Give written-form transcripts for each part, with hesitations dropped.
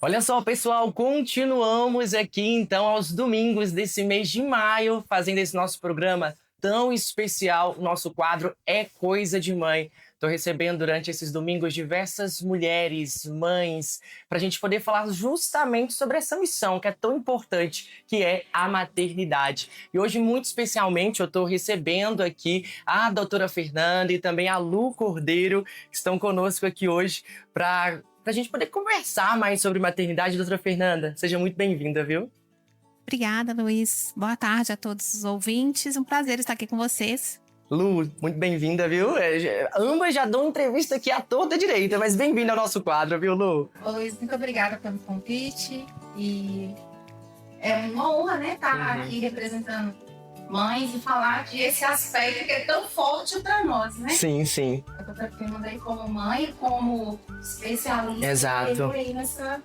Olha só, pessoal, continuamos aqui então aos domingos desse mês de maio, fazendo esse nosso programa tão especial. Nosso quadro É Coisa de Mãe. Estou recebendo durante esses domingos diversas mulheres, mães, para a gente poder falar justamente sobre essa missão que é tão importante, que é a maternidade. E hoje, muito especialmente, eu estou recebendo aqui a doutora Fernanda e também a Lu Cordeiro, que estão conosco aqui hoje para a gente poder conversar mais sobre maternidade. Doutora Fernanda, seja muito bem-vinda, viu? Obrigada, Luiz. Boa tarde a todos os ouvintes. Um prazer estar aqui com vocês. Lu, muito bem-vinda, viu? Ambas já dão entrevista aqui à torta direita, mas bem-vinda ao nosso quadro, viu, Lu? Ô, Luiz, muito obrigada pelo convite. E é uma honra, né, estar aqui representando mães e falar desse aspecto que é tão forte para nós, né? Sim, sim. Eu tô perguntando aí como mãe, como especialista. Exato. Eu aí nessa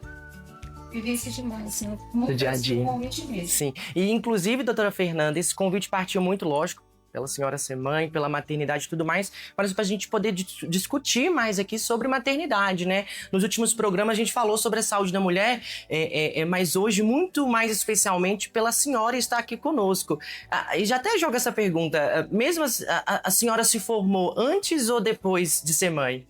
vivência de mãe, assim, muito Do dia a dia. convite mesmo. Sim. E, inclusive, doutora Fernanda, esse convite partiu muito, lógico, pela senhora ser mãe, pela maternidade e tudo mais, mas para a gente poder discutir mais aqui sobre maternidade, né? Nos últimos programas a gente falou sobre a saúde da mulher, mas hoje, muito mais especialmente, pela senhora estar aqui conosco. E já até jogo essa pergunta, mesmo a senhora se formou antes ou depois de ser mãe?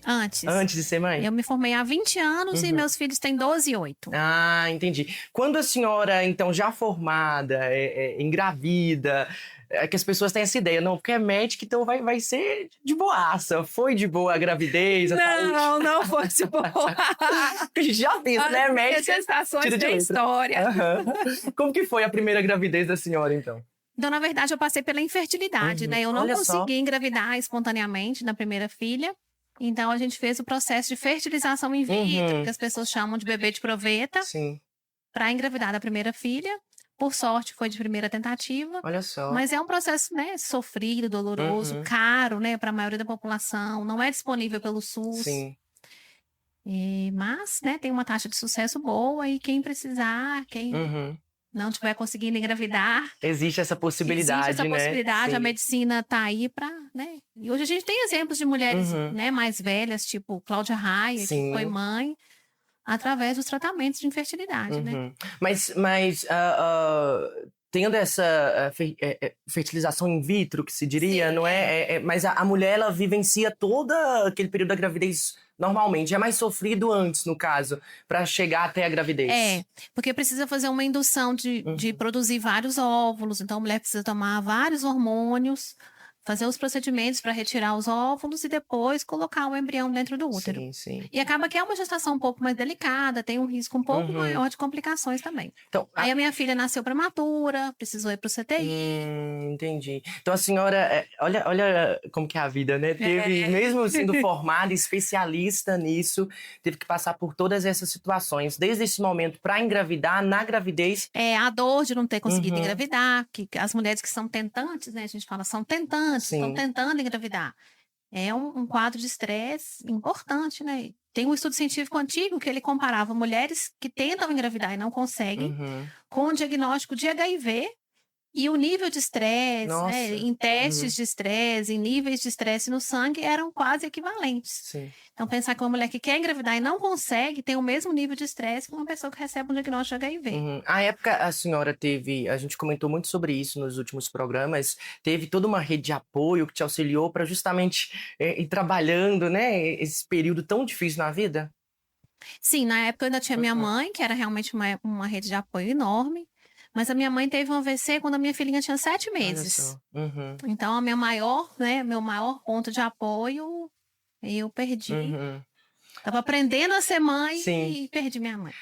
Antes. Antes de ser mãe? Eu me formei há 20 anos e meus filhos têm 12 e 8. Ah, entendi. Quando a senhora, então, já formada, engravida, que as pessoas têm essa ideia, não, porque é médica, então vai ser de boaça. Foi de boa a gravidez, a saúde? Não foi de boa. A gente já pensa, né? Médica. Sensações tira de da letra. história. Aham. Como que foi a primeira gravidez da senhora, então? Então, na verdade, eu passei pela infertilidade, né? Eu não Olha só. consegui engravidar espontaneamente na primeira filha. Então, a gente fez o processo de fertilização in vitro, que as pessoas chamam de bebê de proveta, Sim, para engravidar da primeira filha. Por sorte, foi de primeira tentativa. olha só. Mas é um processo, né, sofrido, doloroso, caro, né, para a maioria da população. Não é disponível pelo SUS. Sim. Mas, né, tem uma taxa de sucesso boa e quem precisar, quem não estiver conseguindo engravidar, Existe essa possibilidade, existe essa né? possibilidade. Sim. A medicina tá aí para, né? E hoje a gente tem exemplos de mulheres, né, mais velhas, tipo Cláudia Raia, Sim. que foi mãe, através dos tratamentos de infertilidade, né? Mas tendo essa fertilização in vitro, que se diria, Sim, não é? Mas a mulher, ela vivencia todo aquele período da gravidez normalmente. É mais sofrido antes, no caso, para chegar até a gravidez. É, porque precisa fazer uma indução de produzir vários óvulos. Então, a mulher precisa tomar vários hormônios, fazer os procedimentos para retirar os óvulos e depois colocar o embrião dentro do útero. Sim, sim. E acaba que é uma gestação um pouco mais delicada, tem um risco um pouco maior de complicações também. Então, Aí a minha filha nasceu prematura, precisou ir pro CTI. entendi. Então a senhora, olha como que é a vida, né? Teve, mesmo sendo formada, especialista nisso, teve que passar por todas essas situações, desde esse momento para engravidar, na gravidez. É, a dor de não ter conseguido engravidar, que as mulheres que são tentantes, né? A gente fala, são tentantes, estão Sim. tentando engravidar. É um quadro de estresse importante, né? Tem um estudo científico antigo que ele comparava mulheres que tentam engravidar e não conseguem com o diagnóstico de HIV e o nível de estresse, Nossa. né? Em testes de estresse, em níveis de estresse no sangue, eram quase equivalentes. Sim. Então, pensar que uma mulher que quer engravidar e não consegue tem o mesmo nível de estresse que uma pessoa que recebe um diagnóstico de HIV. A época a senhora teve, a gente comentou muito sobre isso nos últimos programas, teve toda uma rede de apoio que te auxiliou para justamente ir trabalhando, né, esse período tão difícil na vida? Sim, na época eu ainda tinha minha mãe, que era realmente uma rede de apoio enorme. Mas a minha mãe teve um AVC quando a minha filhinha tinha 7 meses. Olha só. Então, a minha maior, né, meu maior ponto de apoio, eu perdi. Tava aprendendo a ser mãe Sim. e perdi minha mãe.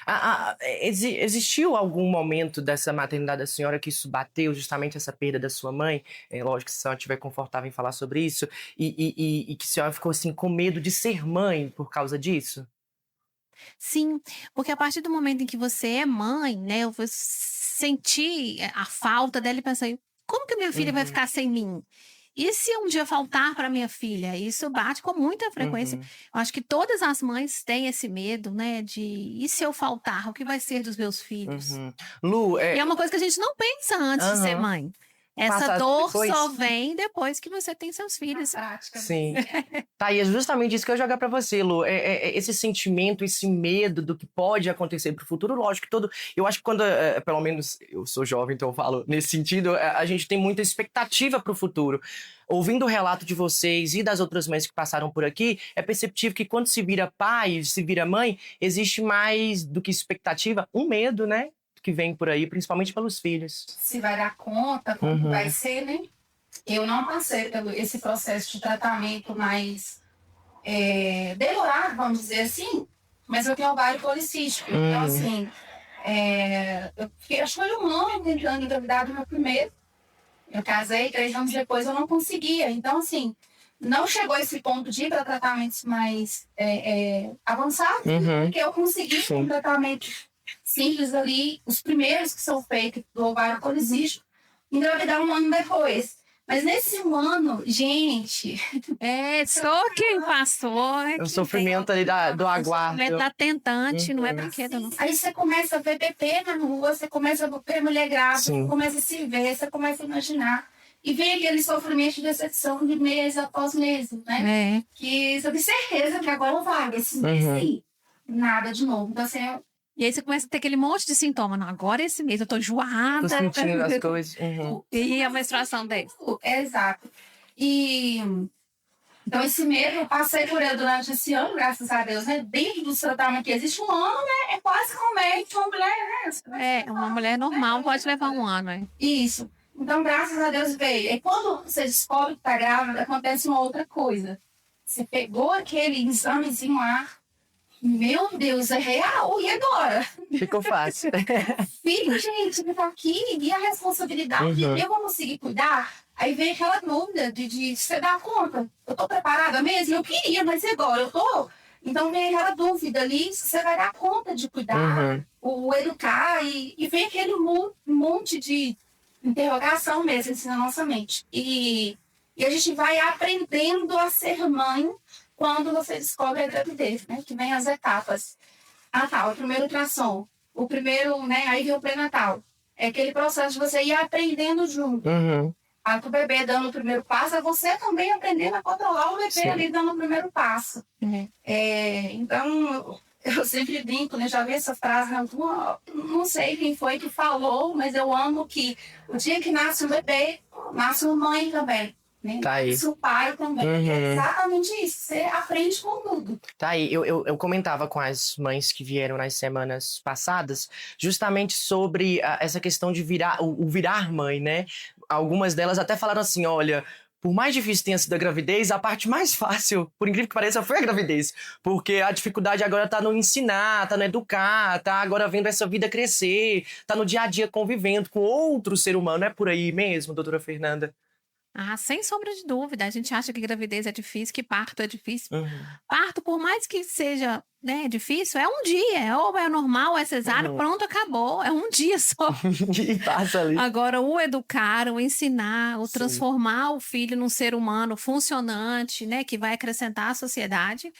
Existiu algum momento dessa maternidade da senhora que isso bateu, justamente essa perda da sua mãe? Lógico que se a senhora estiver confortável em falar sobre isso. E que a senhora ficou assim com medo de ser mãe por causa disso? Sim, porque a partir do momento em que você é mãe, né, eu senti a falta dela e pensei, como que minha filha vai ficar sem mim? E se um dia faltar para minha filha? Isso bate com muita frequência. Eu acho que todas as mães têm esse medo, né, de e se eu faltar, o que vai ser dos meus filhos? Lu, E é uma coisa que a gente não pensa antes de ser mãe. Essa passa dor depois. só vem depois que você tem seus filhos. Prática. Sim. Tá, e é justamente isso que eu ia jogar pra você, Lu. Esse sentimento, esse medo do que pode acontecer pro futuro, lógico que todo... Eu acho que quando, pelo menos eu sou jovem, então eu falo nesse sentido, a gente tem muita expectativa pro futuro. Ouvindo o relato de vocês e das outras mães que passaram por aqui, é perceptível que quando se vira pai, se vira mãe, existe mais do que expectativa, um medo, né? Que vem por aí, principalmente pelos filhos. Se vai dar conta, como vai ser, né? Eu não passei pelo esse processo de tratamento mais demorado, vamos dizer assim, mas eu tenho ovário policístico. Então, assim, eu fiquei, acho que foi 1 ano tentando engravidar do meu primeiro. Eu casei, 3 anos depois eu não conseguia. Então, assim, não chegou a esse ponto de ir para tratamentos mais avançados, porque eu consegui um tratamento simples ali, os primeiros que são feitos do ovário policístico, engravidar 1 ano depois. Mas nesse 1 ano, gente... Só quem passou. O sofrimento ali do aguardo. O sofrimento da tentante, não é brinquedo, não. Aí você começa a ver bebê na rua, você começa a ver mulher grávida, Sim. você começa a se ver, você começa a imaginar. E vem aquele sofrimento de decepção de mês após mês, né? Que você tem certeza que agora vai, esse mês sim. Nada de novo. Então, assim, E aí você começa a ter aquele monte de sintoma. Não, agora esse mês eu tô enjoada. Tô sentindo as coisas. E a menstruação dele. Exato. E então esse medo eu passei por ele durante esse ano, graças a Deus, né? Dentro do tratamento que existe 1 ano, né? É quase como médico, uma mulher, né? Uma mulher normal pode levar 1 ano, hein? Isso. Então, graças a Deus veio. E quando você descobre que tá grávida, acontece uma outra coisa. Você pegou aquele examezinho lá, meu Deus, é real, e agora? Ficou fácil. Filho, gente, que tá aqui, e a responsabilidade, eu vou conseguir cuidar? Aí vem aquela dúvida de você dar conta. Eu tô preparada mesmo? Eu queria, mas e agora? Eu tô? Então vem aquela dúvida ali, se você vai dar conta de cuidar, o educar, e vem aquele monte de interrogação mesmo assim, na nossa mente. E a gente vai aprendendo a ser mãe quando você descobre a gravidez, né? Que vem as etapas. O primeiro ultrassom, o primeiro, né? Aí vem o pré-natal. É aquele processo de você ir aprendendo junto. O bebê dando o primeiro passo, é você também aprendendo a controlar o bebê ali dando o primeiro passo. Então, eu sempre brinco, né? Já vi essa frase, não sei quem foi que falou, mas eu amo que o dia que nasce um bebê, nasce uma mãe também. Né? Tá aí. Nasce o pai também. É exatamente isso. Você aprende com tudo. Tá aí. Eu comentava com as mães que vieram nas semanas passadas justamente sobre essa questão de virar mãe, né? Algumas delas até falaram assim, olha... Por mais difícil tenha sido a gravidez, a parte mais fácil, por incrível que pareça, foi a gravidez. Porque a dificuldade agora tá no ensinar, tá no educar, tá agora vendo essa vida crescer, tá no dia a dia convivendo com outro ser humano. É por aí mesmo, doutora Fernanda? Sem sombra de dúvida. A gente acha que gravidez é difícil, que parto é difícil. Parto, por mais que seja, né, difícil, é um dia. Ou é normal, ou é cesárea, pronto, acabou. É um dia só. E passa ali. Agora, o educar, o ensinar, o transformar o filho num ser humano funcionante, né, que vai acrescentar à sociedade,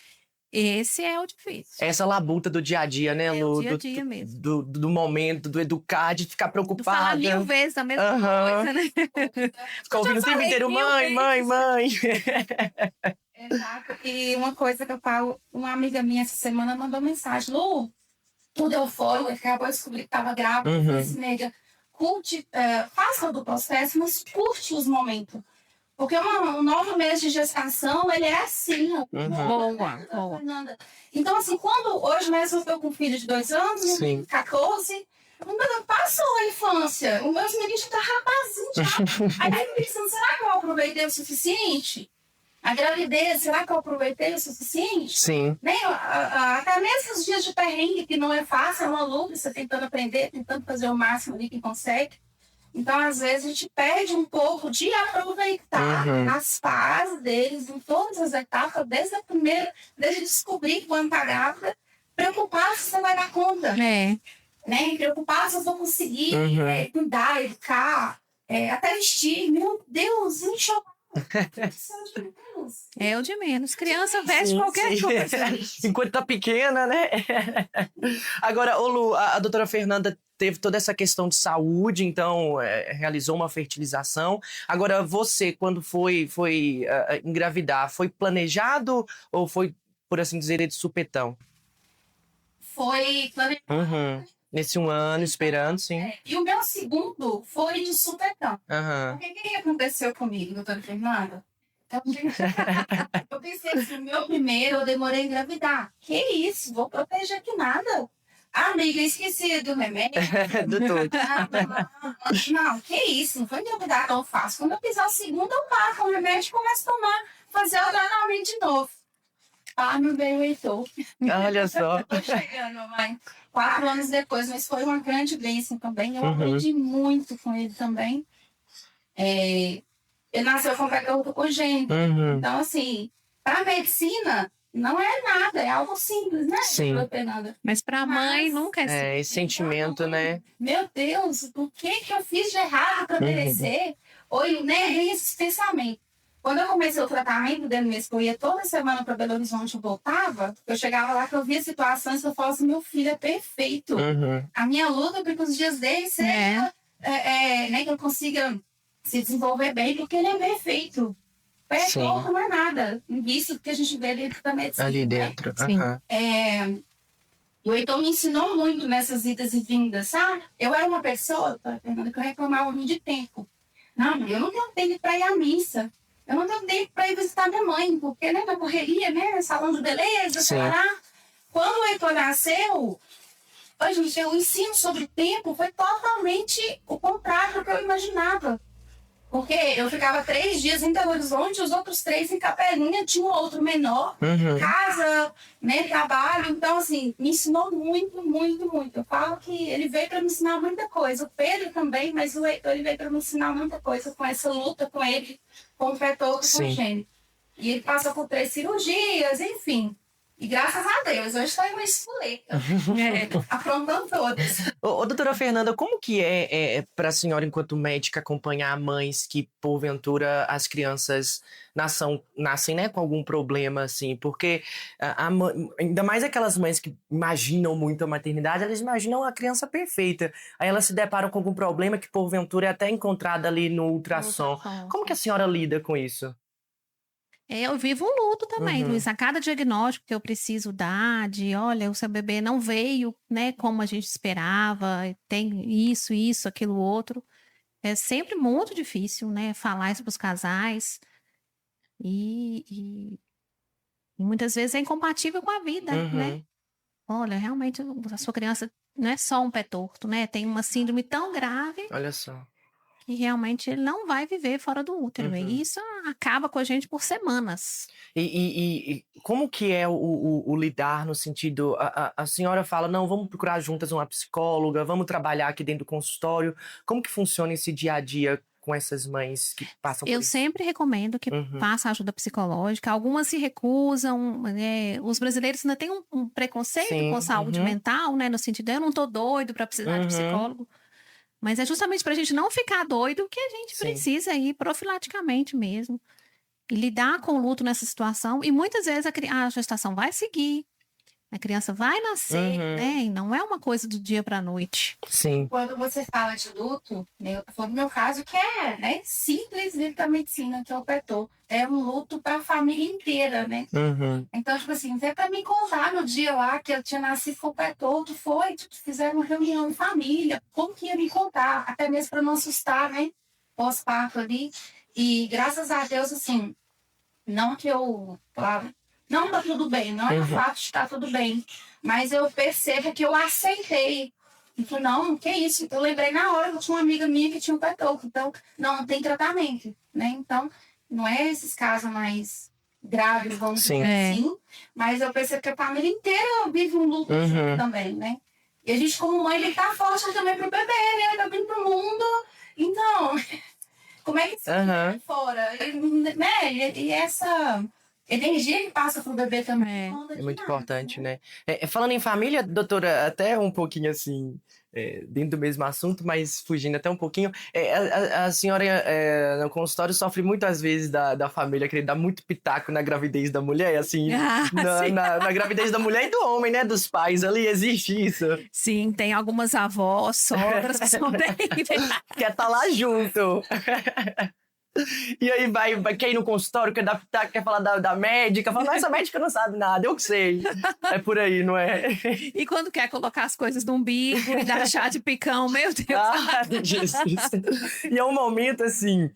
esse é o difícil. Essa labuta do dia a dia, né, Lu? O dia a dia mesmo. Do momento, do educar, de ficar preocupada. Falar 1000 vezes a mesma coisa, né? Ficar ouvindo o tempo inteiro, mãe. Exato. E uma coisa que eu falo, uma amiga minha essa semana mandou mensagem, Lu, tudo eufórico, acabou de descobrir que estava grávida, nega, curte, faça do processo, mas curte os momentos. Porque um 9 meses de gestação, ele é assim. Boa. Então, assim, quando hoje mesmo eu estou com um filho de 2 anos, 14, passou a infância. O meu menino já tá rapazinho já. Aí eu fico pensando, será que eu aproveitei o suficiente? A gravidez, será que eu aproveitei o suficiente? Sim. Né? Até nesses dias de perrengue, que não é fácil, é uma luta, você tentando aprender, tentando fazer o máximo ali que consegue. Então, às vezes, a gente perde um pouco de aproveitar as fases deles em todas as etapas, desde a primeira, desde descobrir quando tá grávida, preocupar se você vai dar conta. Né? Preocupar se eu vou conseguir cuidar, educar, até vestir. Meu Deus, enxoval Isso é de menos. É o de menos. Criança veste Sim, qualquer sim. coisa. Enquanto tá pequena, né? Agora, ô Lu, a doutora Fernanda teve toda essa questão de saúde, então realizou uma fertilização. Agora, você, quando foi engravidar, foi planejado ou foi, por assim dizer, de supetão? Foi planejado. Uhum. Nesse um ano, esperando, sim. E o meu segundo foi de supetão. Aham. Porque o que aconteceu comigo, doutora Fernanda? Eu pensei que o meu primeiro eu demorei a engravidar. Que isso? Vou proteger que nada. Amiga, esqueci do remédio. Do todo. Não, que isso? Não foi engravidar tão fácil. Quando eu pisar o segundo, eu paro o remédio e começo a tomar, fazer o tratamento de novo. Ah, meu bem, o Heitor. Olha só. Tô chegando, mamãe. 4 anos depois, mas foi uma grande bênção também. Eu Uhum. aprendi muito com ele também. Ele nasceu com pecado congênito. Uhum. Então, assim, para medicina, não é nada, é algo simples, né? Sim. doutora Fernanda? Mas pra mãe Mas- nunca é assim. É, esse sentimento, né? Meu Deus, o que eu fiz de errado para merecer? Ou eu nem errei esse pensamento. Quando eu comecei o tratamento dentro do mês, que eu ia toda semana para Belo Horizonte, eu voltava, eu chegava lá que eu via situações que eu falava assim, meu filho é perfeito. Uhum. A minha luta é para que os dias dele seja, né, que eu consiga se desenvolver bem, porque ele é perfeito. Sim. Pouco não é nada. Isso que a gente vê dentro da medicina. Ali né? dentro. Sim. Aham. O Heitor me ensinou muito nessas idas e vindas, sabe? Eu era uma pessoa, Fernanda, que eu reclamava muito de tempo. Não, eu não tenho tempo para ir à missa. Eu não tenho tempo para ir visitar minha mãe, porque, né, na correria, né, salão de beleza, Sim. tarará. Quando o Heitor nasceu, gente, o ensino sobre o tempo foi totalmente o contrário do que eu imaginava. Porque eu ficava 3 dias em Belo Horizonte, os outros 3 em Capelinha, tinha um outro menor, Uhum. casa, né, trabalho. Então, assim, me ensinou muito, muito, muito. Eu falo que ele veio para me ensinar muita coisa. O Pedro também, mas o Heitor, ele veio para me ensinar muita coisa com essa luta com ele, com o fetor Sim. congênito. E ele passou por 3 cirurgias, enfim. E graças a Deus, hoje está em uma espoleta, aprontando todas. Ô, doutora Fernanda, como que é para a senhora, enquanto médica, acompanhar mães que, porventura, as crianças nascem, né, com algum problema, assim? Porque ainda mais aquelas mães que imaginam muito a maternidade, elas imaginam a criança perfeita. Aí elas se deparam com algum problema que, porventura, é até encontrado ali no ultrassom. Como que a senhora lida com isso? Eu vivo um luto também, Uhum. Luiz. A cada diagnóstico que eu preciso dar, de olha, o seu bebê não veio, né, como a gente esperava, tem isso, aquilo outro. É sempre muito difícil, né, falar isso para os casais. E muitas vezes é incompatível com a vida, né? Uhum. Olha, realmente a sua criança não é só um pé torto, né? Tem uma síndrome tão grave Olha só. que realmente ele não vai viver fora do útero. Uhum. E isso acaba com a gente por semanas. E como que é o lidar no sentido... A senhora fala, não, vamos procurar juntas uma psicóloga, vamos trabalhar aqui dentro do consultório. Como que funciona esse dia a dia com essas mães que passam por Eu isso? sempre recomendo que Uhum. faça ajuda psicológica. Algumas se recusam, né? Os brasileiros ainda têm um preconceito Sim, com saúde uhum. mental, né? No sentido, eu não tô doido para precisar de Uhum. psicólogo. Mas é justamente para a gente não ficar doido que a gente Sim. precisa ir profilaticamente mesmo. E lidar com o luto nessa situação. E muitas vezes a gestação vai seguir, a criança vai nascer, Uhum. né? E não é uma coisa do dia para a noite. Sim. Quando você fala de luto, né, foi no meu caso que é, né, simples dentro da medicina, que é o petor. É um luto para a família inteira, né? Uhum. Então, tipo assim, até para me contar no dia lá que eu tinha nascido com o petor, que foi, tipo, fizeram uma reunião em família, como que ia me contar, até mesmo para não assustar, né? Pós-parto ali. E graças a Deus, assim, não que eu, claro, não tá tudo bem, não é o fato de estar tudo bem, mas eu percebo que eu aceitei. Então, não, que isso? Eu lembrei na hora que eu tinha uma amiga minha que tinha um petor, então, não tem tratamento, né? Então, não é esses casos mais graves, vamos Sim. dizer assim, mas eu percebo que a família inteira vive um luto Uhum. também, né? E a gente, como mãe, ele tá forte também pro bebê, né? Tá vindo pro mundo, então... Como é que se Uhum. fora? Né? E energia que passa pro bebê também. É muito importante, né? Falando em família, doutora, até um pouquinho assim, dentro do mesmo assunto, mas fugindo até um pouquinho, a senhora no consultório sofre muitas vezes da família querer dar muito pitaco na gravidez da mulher, assim, na gravidez da mulher e do homem, né? Dos pais ali, existe isso. Sim, tem algumas avós, sogras que são bem... Quer estar lá junto. E aí quer ir no consultório, quer dar pitaco, quer falar da médica, fala, essa médica não sabe nada, eu que sei. É por aí, não é? E quando quer colocar as coisas no umbigo e dar chá de picão, meu Deus. Ah, Jesus. E é um momento, assim,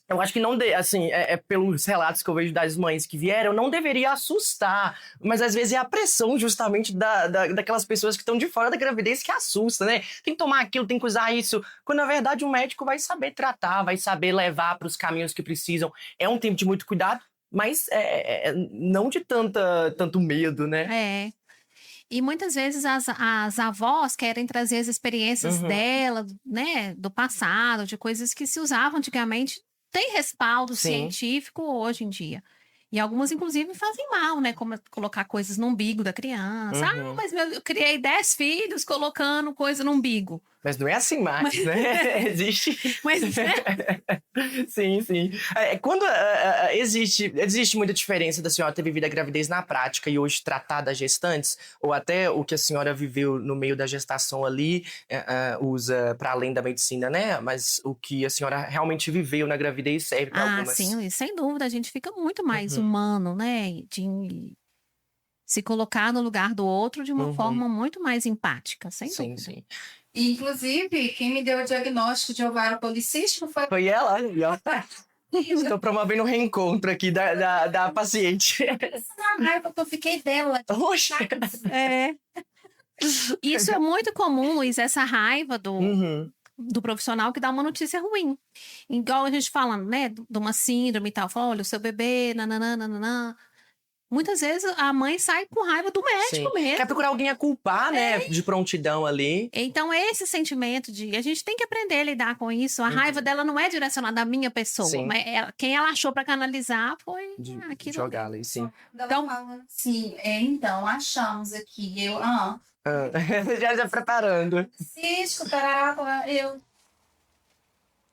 eu acho que não, assim, pelos relatos que eu vejo das mães que vieram, não deveria assustar, mas às vezes é a pressão justamente daquelas pessoas que estão de fora da gravidez que assusta, né? Tem que tomar aquilo, tem que usar isso, quando na verdade o médico vai saber tratar, vai saber levar para os caminhos que precisam. É um tempo de muito cuidado, mas não de tanto medo, né? E muitas vezes as avós querem trazer as experiências dela, né, do passado, de coisas que se usavam antigamente, tem respaldo científico hoje em dia. E algumas, inclusive, fazem mal, né? Como colocar coisas no umbigo da criança. Mas eu criei 10 filhos colocando coisa no umbigo. Mas não é assim mais, né? Existe... Mas, Sim. Quando existe muita diferença da senhora ter vivido a gravidez na prática e hoje tratar das gestantes, ou até o que a senhora viveu no meio da gestação ali, usa para além da medicina, né? Mas o que a senhora realmente viveu na gravidez serve para algumas. Sim, sem dúvida. A gente fica muito mais humano, né? De se colocar no lugar do outro de uma forma muito mais empática, sem dúvida. Sim. Inclusive, quem me deu o diagnóstico de ovário policístico foi ela. Estou promovendo um reencontro aqui da paciente. Na raiva que eu fiquei dela. Oxe. Isso é muito comum, Luiz, essa raiva do profissional que dá uma notícia ruim. Igual a gente falando, né, de uma síndrome e tal. Fala, olha, o seu bebê, nananana. Muitas vezes a mãe sai com raiva do médico mesmo. Quer procurar alguém a culpar, né? De prontidão ali. Então, esse sentimento a gente tem que aprender a lidar com isso. A raiva dela não é direcionada à minha pessoa. Mas quem ela achou para canalizar foi aquilo. Jogar ali, sim. Então, então, achamos aqui. Já preparando. Cisco, tarará,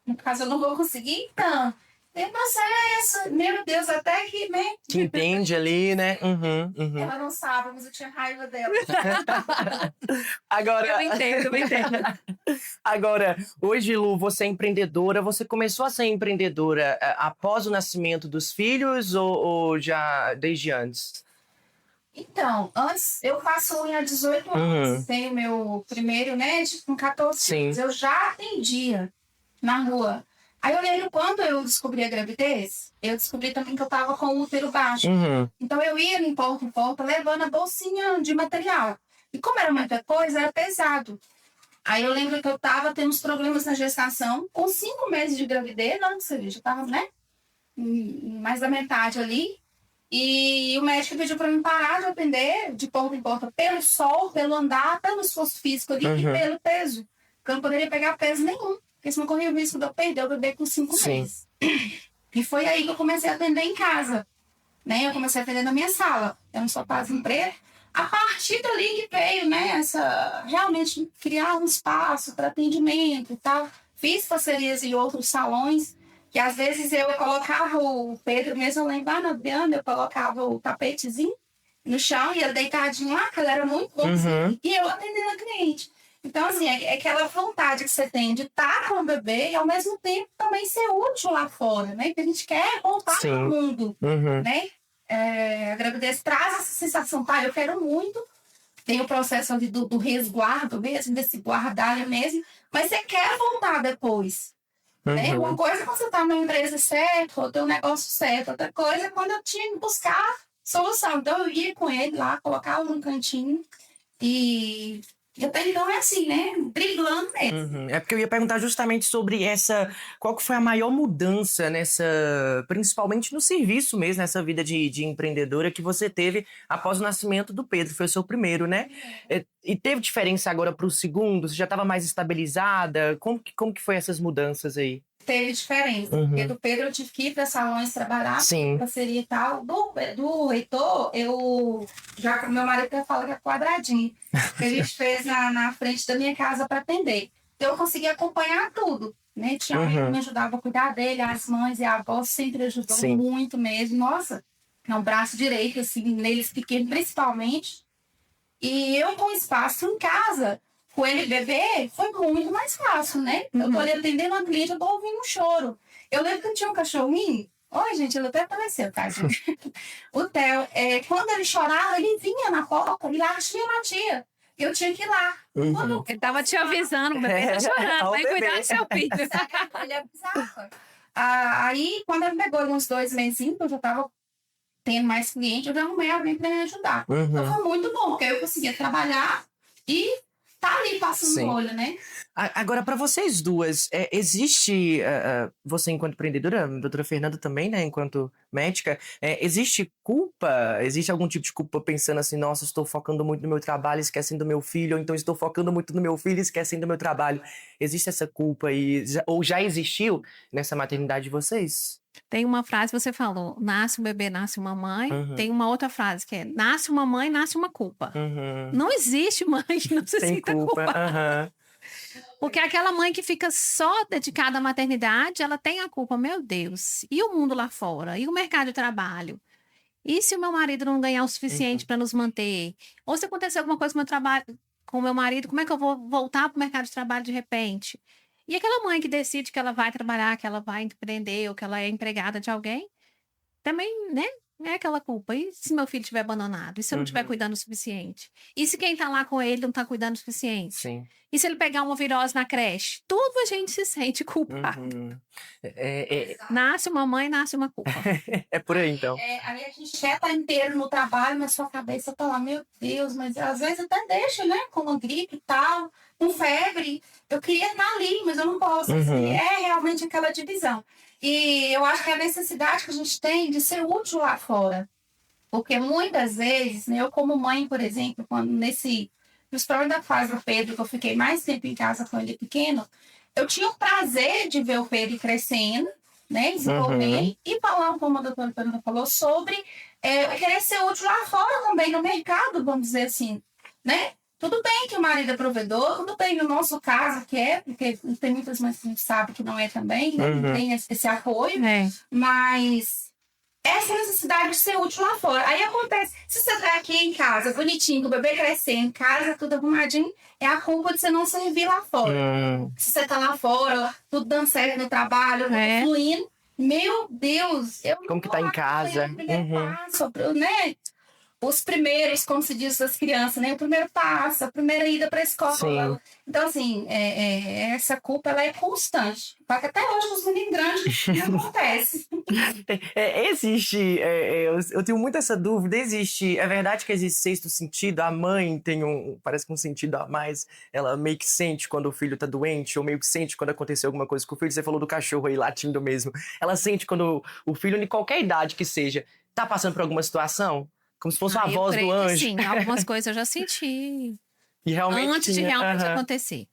no caso, eu não vou conseguir, então... Tem processo, meu Deus, até que, né? Que entende ali, né? Ela não sabe, mas eu tinha raiva dela. Agora... Eu entendo. Agora, hoje, Lu, você é empreendedora. Você começou a ser empreendedora após o nascimento dos filhos ou já desde antes? Então, antes, eu faço unha há 18 anos. Tenho meu primeiro, né, com 14 anos. Eu já atendia na rua. Aí eu lembro quando eu descobri a gravidez, eu descobri também que eu tava com o útero baixo. Então eu ia em porta levando a bolsinha de material. E como era muita coisa, era pesado. Aí eu lembro que eu tava tendo uns problemas na gestação, com 5 meses de gravidez, não, você vê, já tava, né? Mais da metade ali. E o médico pediu pra mim parar de atender de porta em porta pelo sol, pelo andar, pelo esforço físico ali e pelo peso. Porque eu não poderia pegar peso nenhum. Porque senão corria o risco de eu perder o bebê com 5 meses. E foi aí que eu comecei a atender em casa. Né? Eu comecei a atender na minha sala. Eu não só estava em emprego. A partir dali que veio, né? Realmente criar um espaço para atendimento e tal. Fiz parcerias em outros salões. Que às vezes eu colocava o Pedro, mesmo eu lembro, na Biana, eu colocava o tapetezinho no chão e ele deitadinho lá, que ele era muito bom. E eu atendendo a cliente. Então, assim, é aquela vontade que você tem de estar com o bebê e, ao mesmo tempo, também ser útil lá fora, né? Porque a gente quer voltar para o mundo, né? A gravidez traz essa sensação, eu quero muito. Tem o processo ali do resguardo mesmo, desse guardar mesmo. Mas você quer voltar depois, né? Uma coisa é quando você está na empresa certa, ou tem um negócio certo. Outra coisa é quando eu tinha que buscar solução. Então, eu ia com ele lá, colocava num cantinho e... até então é assim, né? Driblando mesmo. É porque eu ia perguntar justamente sobre qual que foi a maior mudança principalmente no serviço mesmo, nessa vida de empreendedora que você teve após o nascimento do Pedro. Foi o seu primeiro, né? E teve diferença agora para o segundo? Você já estava mais estabilizada? Como que foi essas mudanças aí? teve diferença. Porque do Pedro eu tive que ir para salões trabalhar, Sim. parceria e tal. Do Heitor, eu já com meu marido fala que é quadradinho. Que a gente fez na frente da minha casa para atender. Então eu consegui acompanhar tudo. Né? Tinha alguém que me ajudava a cuidar dele, as mães e a avó sempre ajudou muito mesmo. Nossa, é um braço direito, assim, neles pequenos principalmente. E eu com espaço em casa, com ele bebê, foi muito mais fácil, né? Eu tô ali atendendo uma cliente, eu tô ouvindo um choro. Eu lembro que eu tinha um cachorrinho. Oi, gente, ele até apareceu, tá, gente? O Theo, quando ele chorava, ele vinha na porta e latia. Eu tinha que ir lá. Ele tava te avisando, o bebê tá chorando, vai cuidar do seu filho. Ele é bizarro. Aí, quando ele pegou uns 2 mesinhos, eu já tava tendo mais cliente, eu já arrumei alguém para me ajudar. Então foi muito bom, porque eu conseguia trabalhar e tá ali passando o olho, né? Agora, para vocês duas, existe, você enquanto empreendedora, doutora Fernanda também, né, enquanto médica, existe culpa? Existe algum tipo de culpa pensando assim, nossa, estou focando muito no meu trabalho, esquecendo do meu filho, ou então estou focando muito no meu filho, esquecendo do meu trabalho. Existe essa culpa ou já existiu nessa maternidade de vocês? Tem uma frase que você falou, nasce um bebê, nasce uma mãe. Tem uma outra frase que é, nasce uma mãe, nasce uma culpa. Não existe mãe que não se Sem sinta culpa. culpada. Porque aquela mãe que fica só dedicada à maternidade, ela tem a culpa, meu Deus. E o mundo lá fora? E o mercado de trabalho? E se o meu marido não ganhar o suficiente para nos manter? Ou se acontecer alguma coisa com o meu trabalho, com o meu marido, como é que eu vou voltar para o mercado de trabalho de repente? E aquela mãe que decide que ela vai trabalhar, que ela vai empreender, ou que ela é empregada de alguém, também, né? É aquela culpa. E se meu filho estiver abandonado? E se eu não estiver cuidando o suficiente? E se quem tá lá com ele não tá cuidando o suficiente? Sim. E se ele pegar uma virose na creche? Tudo a gente se sente culpado. Nasce uma mãe, nasce uma culpa. É por aí, então. Aí a gente quer estar inteiro no trabalho, mas sua cabeça tá lá, meu Deus, mas às vezes até deixa, né? Com uma gripe e tal, com febre. Eu queria estar ali, mas eu não posso. Assim, é realmente aquela divisão. E eu acho que é a necessidade que a gente tem de ser útil lá fora. Porque muitas vezes, né, eu como mãe, por exemplo, quando principalmente da fase do Pedro, que eu fiquei mais tempo em casa com ele pequeno, eu tinha o prazer de ver o Pedro crescendo, né, desenvolvendo, e falar, como a doutora Fernanda falou, sobre querer ser útil lá fora também, no mercado, vamos dizer assim, né? Tudo bem que o marido é provedor, tudo bem no nosso caso que porque tem muitas mães que a gente sabe que não é também, né? Não tem esse apoio, mas essa necessidade de ser útil lá fora. Aí acontece, se você tá aqui em casa, bonitinho, com o bebê crescendo, em casa, tudo arrumadinho, é a culpa de você não servir lá fora. Se você tá lá fora, tudo dando certo no trabalho, tudo fluindo, meu Deus, como que tá em casa? Passo, né? Os primeiros, como se diz das crianças, né? O primeiro passo, a primeira ida para a escola. Sim. Então, assim, essa culpa, ela é constante. Só que até hoje, os meninos grandes, não acontece. Existe, eu tenho muito essa dúvida, existe, é verdade que existe sexto sentido, a mãe tem parece que um sentido a mais, ela meio que sente quando o filho tá doente, ou meio que sente quando aconteceu alguma coisa com o filho, você falou do cachorro aí latindo mesmo, ela sente quando o filho, de qualquer idade que seja, tá passando por alguma situação? Como se fosse uma voz do anjo. Sim, algumas coisas eu já senti. E realmente antes de realmente acontecer.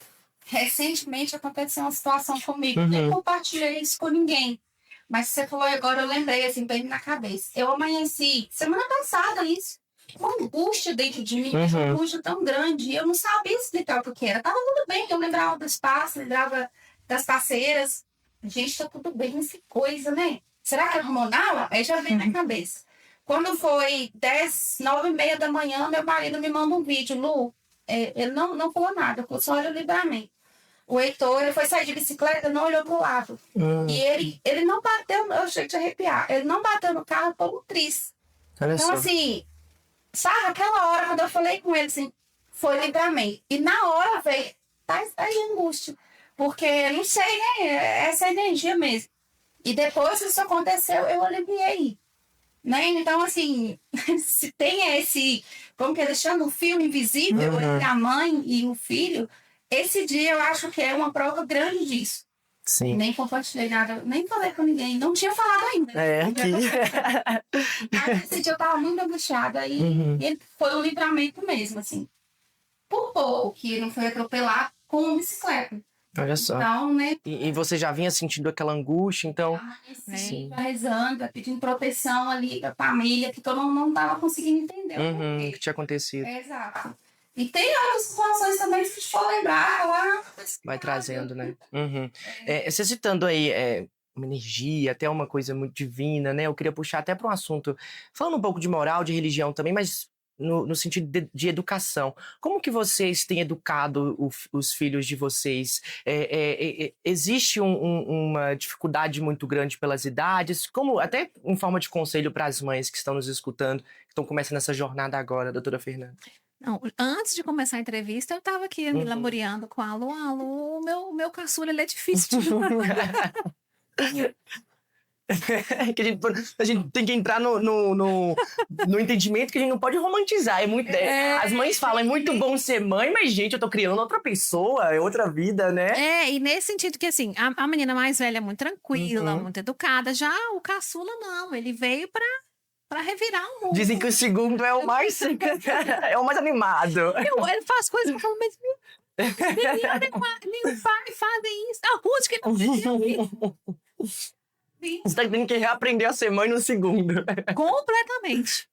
Recentemente aconteceu uma situação comigo. Nem compartilhei isso com ninguém. Mas você falou agora, eu lembrei, assim, bem na cabeça. Eu amanheci, semana passada, isso. Uma angústia dentro de mim, uma angústia tão grande. E eu não sabia explicar o que era. Tava tudo bem, que eu lembrava do espaço, lembrava das parceiras. Gente, tá tudo bem nessa coisa, né? Será que é hormonal? Aí já veio na cabeça. Quando foi 9h30 da manhã, meu marido me manda um vídeo. Lu, ele não falou nada, só olha o livramento. O Heitor, ele foi sair de bicicleta, não olhou pro lado. E ele não bateu, eu cheguei de arrepiar, ele não bateu no carro por um triz. Então, assim, sabe, aquela hora, quando eu falei com ele, assim, foi livramento. E na hora, veio, tá aí angústia. Porque, não sei, né, essa energia mesmo. E depois que isso aconteceu, eu aliviei. Né? Então, assim, se tem esse, como que eles chamam, o fio invisível entre a mãe e o filho, esse dia eu acho que é uma prova grande disso. Sim. Nem compartilhei nada, nem falei com ninguém, não tinha falado ainda. Mas esse dia eu tava muito angustiada e foi um livramento mesmo, assim. Por pouco que não foi atropelar com uma bicicleta. Olha só. Então, né? E você já vinha sentindo aquela angústia, então... Sim. Rezando, pedindo proteção ali da família, que todo mundo não tava conseguindo entender. O que tinha acontecido. Exato. E tem outras situações também, se for lembrar, lá... Vai trazendo, né? Você citando aí uma energia, até uma coisa muito divina, né? Eu queria puxar até para um assunto, falando um pouco de moral, de religião também, mas no sentido de educação. Como que vocês têm educado os filhos de vocês? Existe uma dificuldade muito grande pelas idades? Como, até em forma de conselho para as mães que estão nos escutando, que estão começando essa jornada agora, doutora Fernanda? Não, antes de começar a entrevista, eu estava aqui me lamoreando com a Lu. Meu caçula, ele é difícil de Que a gente tem que entrar no entendimento que a gente não pode romantizar. As mães falam, é muito bom ser mãe, mas, gente, eu tô criando outra pessoa, é outra vida, né? E nesse sentido que, assim, a menina mais velha é muito tranquila, muito educada. Já o caçula, não. Ele veio pra revirar o mundo. Dizem que o segundo é o mais é o mais animado. Ele faz coisas que eu falo, mas nem o pai fazem isso. A Ruth que não Você tá tendo que reaprender a ser mãe no segundo. completamente.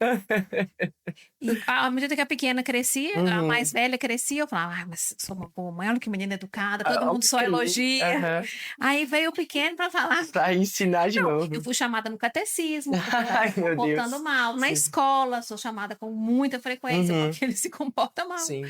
E à medida que a pequena crescia, a mais velha crescia, eu falava, mas sou uma boa mãe, olha que menina educada, todo mundo só elogia. Aí veio o pequeno pra falar. Pra ensinar de novo. Eu fui chamada no catecismo, Ai, se meu comportando Deus. mal. Na escola, sou chamada com muita frequência, porque ele se comporta mal. Sim.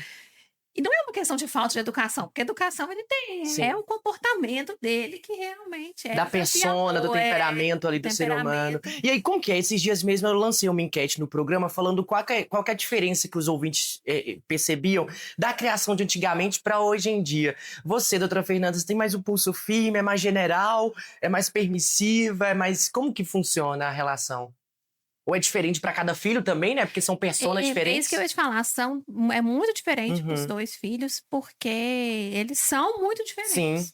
E não é uma questão de falta de educação, porque educação ele tem, Sim. é o comportamento dele que realmente é Da persona, do temperamento ali do ser humano. E aí, como que é? Esses dias mesmo eu lancei uma enquete no programa falando qual que é a diferença que os ouvintes percebiam da criação de antigamente para hoje em dia. Você, doutora Fernanda, você tem mais um pulso firme, é mais general, é mais permissiva, é mais... Como que funciona a relação? Ou é diferente para cada filho também, né? Porque são personas diferentes. É isso que eu ia te falar. É muito diferente para os dois filhos, porque eles são muito diferentes. Sim.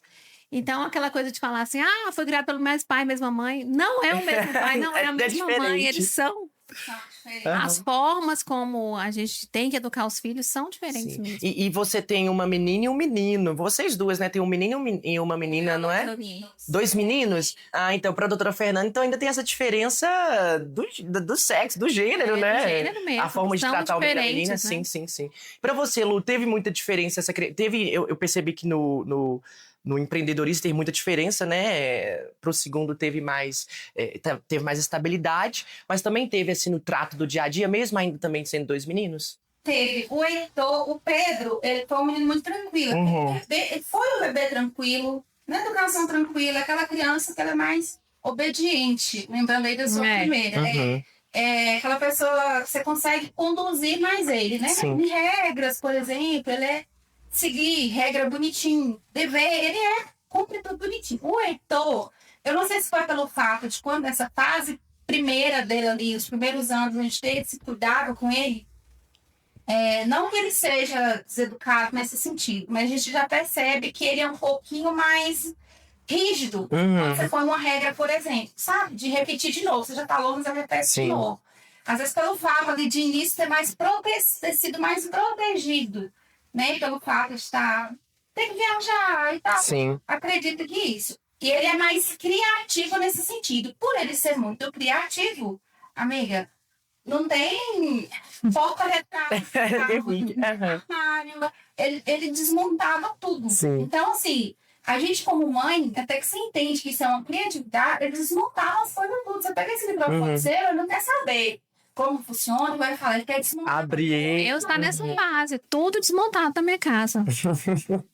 Então, aquela coisa de falar assim, foi criado pelo mesmo pai, mesma mãe. Não é o mesmo pai, não é a mesma mãe. Eles são... As formas como a gente tem que educar os filhos são diferentes mesmo. E você tem uma menina e um menino. Vocês duas, né? Tem um menino e uma menina, não é? Dois meninos? Então, pra doutora Fernanda, então ainda tem essa diferença do sexo, do gênero, né? Do gênero mesmo. A forma de tratar o menino e a menina. Né? Sim. Pra você, Lu, teve muita diferença? Eu percebi que no empreendedorismo tem muita diferença, né? Pro segundo teve mais estabilidade, mas também teve, assim, no trato do dia a dia, mesmo ainda também sendo dois meninos? Teve. O Heitor, o Pedro, ele foi um menino muito tranquilo. Ele foi um bebê tranquilo, na educação tranquila, aquela criança que ela é mais obediente, lembrando aí da sua primeira. Aquela pessoa, você consegue conduzir mais ele, né? Sim. Em regras, por exemplo, ele é seguir regra bonitinho, dever, ele cumpre tudo bonitinho. O Heitor, eu não sei se foi pelo fato de quando essa fase primeira dele ali, os primeiros anos, a gente teve esse cuidado com ele, não que ele seja deseducado nesse sentido, mas a gente já percebe que ele é um pouquinho mais rígido. Quando você põe uma regra, por exemplo, sabe? De repetir de novo, você já tá louco, você repete de novo. Às vezes pelo fato ali de início ter sido mais protegido, né, pelo fato de ter que viajar e tal. Sim. Acredito que isso. E ele é mais criativo nesse sentido. Por ele ser muito criativo, amiga, não tem porta-retrato. Ele desmontava tudo. Sim. Então, assim, a gente como mãe, até que você entende que isso é uma criatividade, ele desmontava as coisas tudo. Você pega esse microfone seu, ele não quer saber como funciona, vai falar, ele quer desmontar. Eu estou nessa fase, tudo desmontado na minha casa.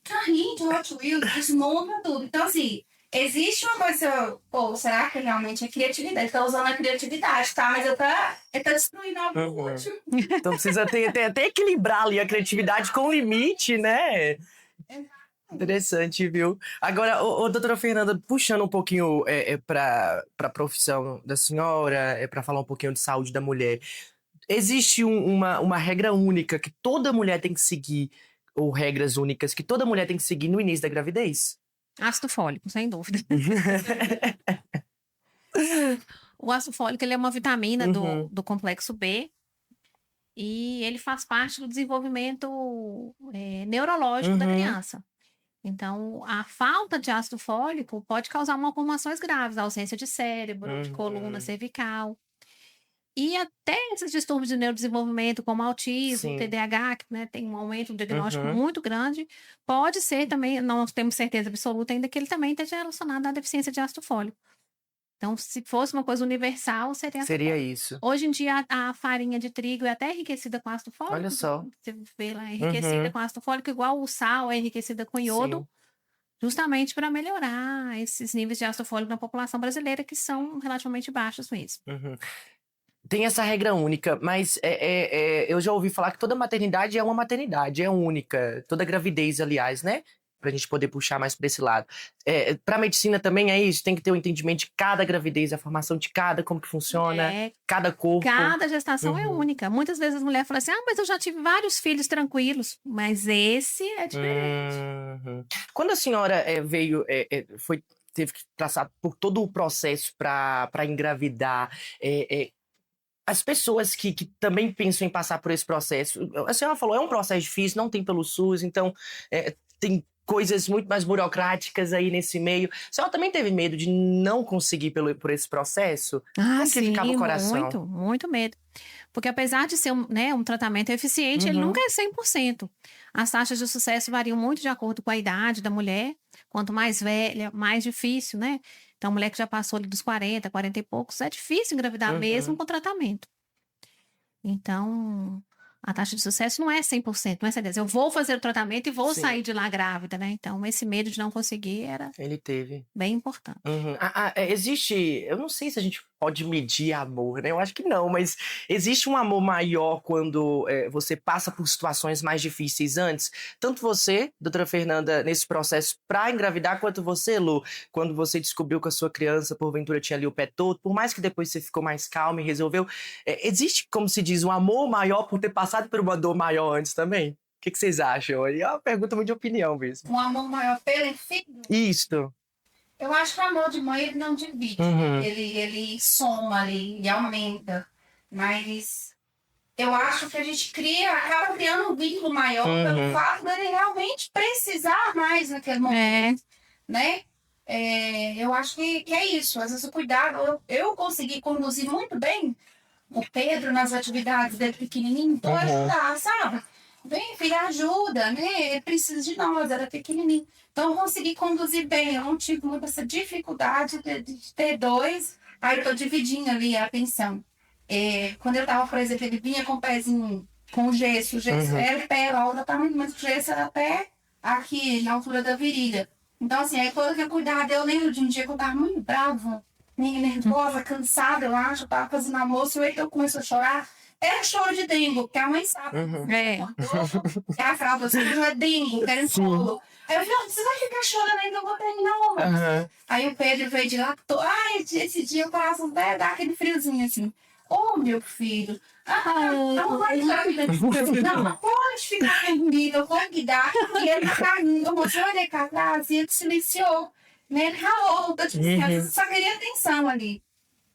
Carrinho de Hot Wheels, desmonta tudo. Então, assim, existe uma coisa, será que realmente é criatividade? Ele tá usando a criatividade, tá? Mas ele tá destruindo algo útil. Então precisa até equilibrar ali a criatividade com limite, né? Interessante, viu? Agora, doutora Fernanda, puxando um pouquinho para a profissão da senhora, para falar um pouquinho de saúde da mulher, existe uma regra única que toda mulher tem que seguir, ou regras únicas que toda mulher tem que seguir no início da gravidez? Ácido fólico, sem dúvida. O ácido fólico ele é uma vitamina do complexo B e ele faz parte do desenvolvimento neurológico da criança. Então, a falta de ácido fólico pode causar malformações graves, ausência de cérebro, de coluna cervical. E até esses distúrbios de neurodesenvolvimento, como autismo, Sim. TDAH, que né, tem um aumento, um diagnóstico muito grande, pode ser também, não temos certeza absoluta ainda, que ele também esteja relacionado à deficiência de ácido fólico. Então, se fosse uma coisa universal, Seria isso. Hoje em dia, a farinha de trigo é até enriquecida com ácido fólico. Olha só. Você vê lá, é enriquecida com ácido fólico, igual o sal é enriquecida com iodo, Sim. justamente para melhorar esses níveis de ácido fólico na população brasileira, que são relativamente baixos mesmo. Tem essa regra única, mas eu já ouvi falar que toda maternidade é uma maternidade, é única. Toda gravidez, aliás, né? Pra gente poder puxar mais pra esse lado. Pra medicina também é isso? Tem que ter um entendimento de cada gravidez, a formação de cada, como que funciona, cada corpo. Cada gestação é única. Muitas vezes as mulheres falam assim, mas eu já tive vários filhos tranquilos. Mas esse é diferente. Quando a senhora veio, teve que passar por todo o processo pra engravidar, as pessoas que também pensam em passar por esse processo, a senhora falou, é um processo difícil, não tem pelo SUS, então tem coisas muito mais burocráticas aí nesse meio. A senhora também teve medo de não conseguir por esse processo? Como que ficava o coração? Muito, muito medo. Porque apesar de ser um tratamento eficiente, ele nunca é 100%. As taxas de sucesso variam muito de acordo com a idade da mulher. Quanto mais velha, mais difícil, né? Então, a mulher que já passou ali dos 40, 40 e poucos, é difícil engravidar mesmo com tratamento. Então, a taxa de sucesso não é 100%, não é certeza. Eu vou fazer o tratamento e vou sair de lá grávida, né? Então, esse medo de não conseguir era Ele teve. bem importante. Existe, eu não sei se a gente pode medir amor, né? Eu acho que não, mas existe um amor maior quando você passa por situações mais difíceis antes? Tanto você, doutora Fernanda, nesse processo pra engravidar, quanto você, Lu, quando você descobriu que a sua criança, porventura, tinha ali o pé todo, por mais que depois você ficou mais calma e resolveu, existe, como se diz, um amor maior por ter passado por uma dor maior antes também? O que vocês acham? É uma pergunta muito de opinião mesmo. Um amor maior pelo filho? Isso. Eu acho que o amor de mãe ele não divide. Ele soma ali e aumenta. Mas eu acho que a gente acaba criando um vínculo maior pelo fato dele realmente precisar mais naquele momento. Né? Eu acho que é isso. Às vezes o cuidado, eu consegui conduzir muito bem o Pedro nas atividades dele pequenininho, então ajudar, sabe? Vem, filha, ajuda, né? Ele precisa de nós, era pequenininho. Então, eu consegui conduzir bem. Eu não tive muita essa dificuldade de ter dois. Aí, eu tô dividindo ali a atenção. Quando eu tava, por exemplo, ele vinha com o pezinho, com o gesso. O gesso era o pé, a outra tava, mas o gesso era pé aqui, na altura da virilha. Então, assim, aí quando eu cuidava, eu lembro de um dia que eu tava muito brava, meio nervosa, cansada, eu acho. Eu tava fazendo almoço e o Heitor começou a chorar. Era choro de dengue, porque a mãe sabe. A fralda assim, é dengue, querendo colo. Aí eu falei, você vai ficar chorando ainda, eu vou terminar. Aí o Pedro veio de lá, esse dia o coração até dá aquele friozinho assim. Meu filho, não vai não pode ficar comigo, eu vou guiar. E ele tá caindo, eu mostrei ele cá atrás e ele silenciou. Ele ralou, só queria atenção ali.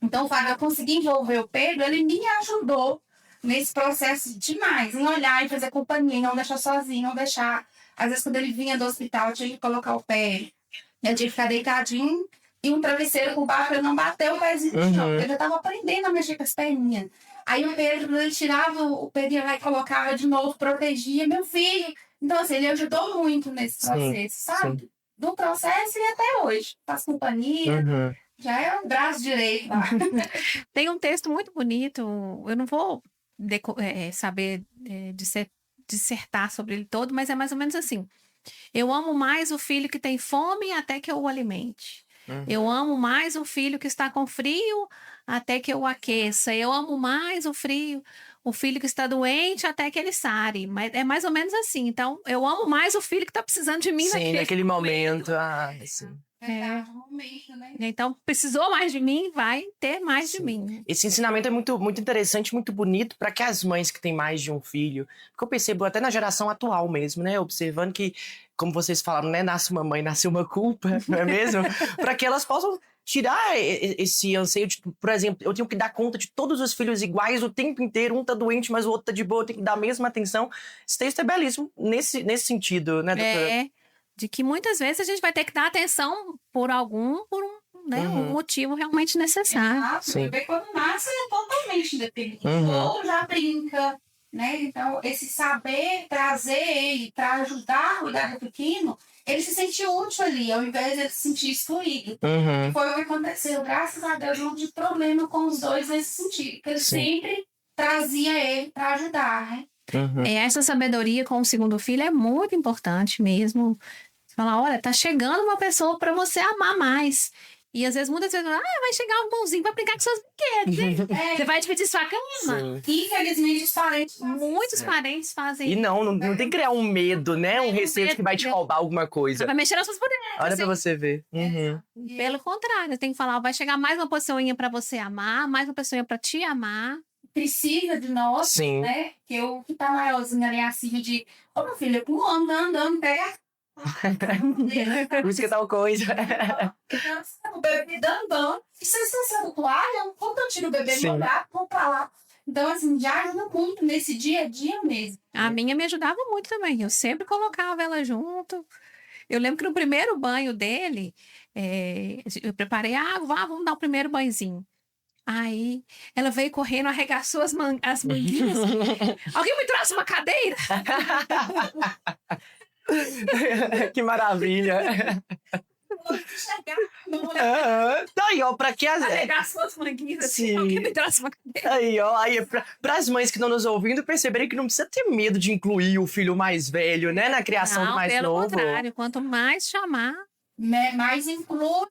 Então, o Fábio, eu consegui envolver o Pedro, ele me ajudou nesse processo demais, em olhar e fazer companhia, não deixar sozinho, não deixar. Às vezes, quando ele vinha do hospital, eu tinha que colocar o pé, eu tinha que ficar deitadinho e um travesseiro por baixo para ele não bater o pezinho no chão. Eu já estava aprendendo a mexer com as perninhas. Aí o Pedro, quando ele tirava o Pedro lá e colocava de novo, protegia meu filho. Então, assim, ele ajudou muito nesse processo, sabe? Sim. Do processo e até hoje. Faz companhia. Já é um braço direito lá. Tem um texto muito bonito, eu não vou saber dissertar sobre ele todo, mas é mais ou menos assim. Eu amo mais o filho que tem fome até que eu o alimente. Eu amo mais o filho que está com frio até que eu o aqueça. Eu amo mais o filho que está doente até que ele sare. Mas é mais ou menos assim. Então, eu amo mais o filho que está precisando de mim naquele momento. Sim. Momento, né? Então, precisou mais de mim, vai ter mais de mim. Esse ensinamento é muito, muito interessante, muito bonito para que as mães que têm mais de um filho, porque eu percebo até na geração atual mesmo, né? Observando que, como vocês falaram, né? Nasce uma mãe, nasce uma culpa, não é mesmo? Para que elas possam tirar esse anseio de, por exemplo, eu tenho que dar conta de todos os filhos iguais o tempo inteiro, um tá doente, mas o outro tá de boa, eu tenho que dar a mesma atenção. Esse texto é belíssimo nesse sentido, né, doutora? de que muitas vezes a gente vai ter que dar atenção por um motivo realmente necessário. Exato. O bebê quando nasce é totalmente independente. Ou já brinca, né? Então, esse saber trazer ele para ajudar a cuidar do pequeno, ele se sente útil ali, ao invés de ele se sentir excluído. Foi o que aconteceu. Graças a Deus, não tive problema com os dois nesse sentido. Porque ele sempre trazia ele para ajudar, né? Essa sabedoria com o segundo filho é muito importante mesmo. Você fala, olha, tá chegando uma pessoa para você amar mais. E às vezes, muitas vezes, vai chegar um bonzinho pra brincar com seus brinquedos. Você vai dividir sua cama. Infelizmente, os parentes Muitos parentes fazem. E não tem que criar um medo, né? Um receio de que vai te roubar alguma coisa. Vai mexer nas suas bonecas. Olha pra você ver. Pelo contrário, tem que falar, vai chegar mais uma pessoinha pra você amar, mais uma pessoa pra te amar. Precisa de nós, né? Que o que tá maiorzinho ali acima de... Ô, meu filho, andando perto. Música tal coisa. O bebê andando. E se você sendo toalha, quando eu tiro o bebê e olhar, vou pra lá. Então, assim, já ajuda muito nesse dia a dia mesmo. A minha me ajudava muito também. Eu sempre colocava ela junto. Eu lembro que no primeiro banho dele, eu preparei água, vamos dar o primeiro banhozinho. Aí, ela veio correndo, arregaçou as manguinhas. Alguém me trouxe uma cadeira? Que maravilha. Aí, ó, pra que arregaçou as manguinhas assim, alguém me trouxe uma cadeira. Aí, ó, pras mães que estão nos ouvindo perceberem que não precisa ter medo de incluir o filho mais velho, né, na criação do mais novo. Pelo contrário, quanto mais chamar, mais inclui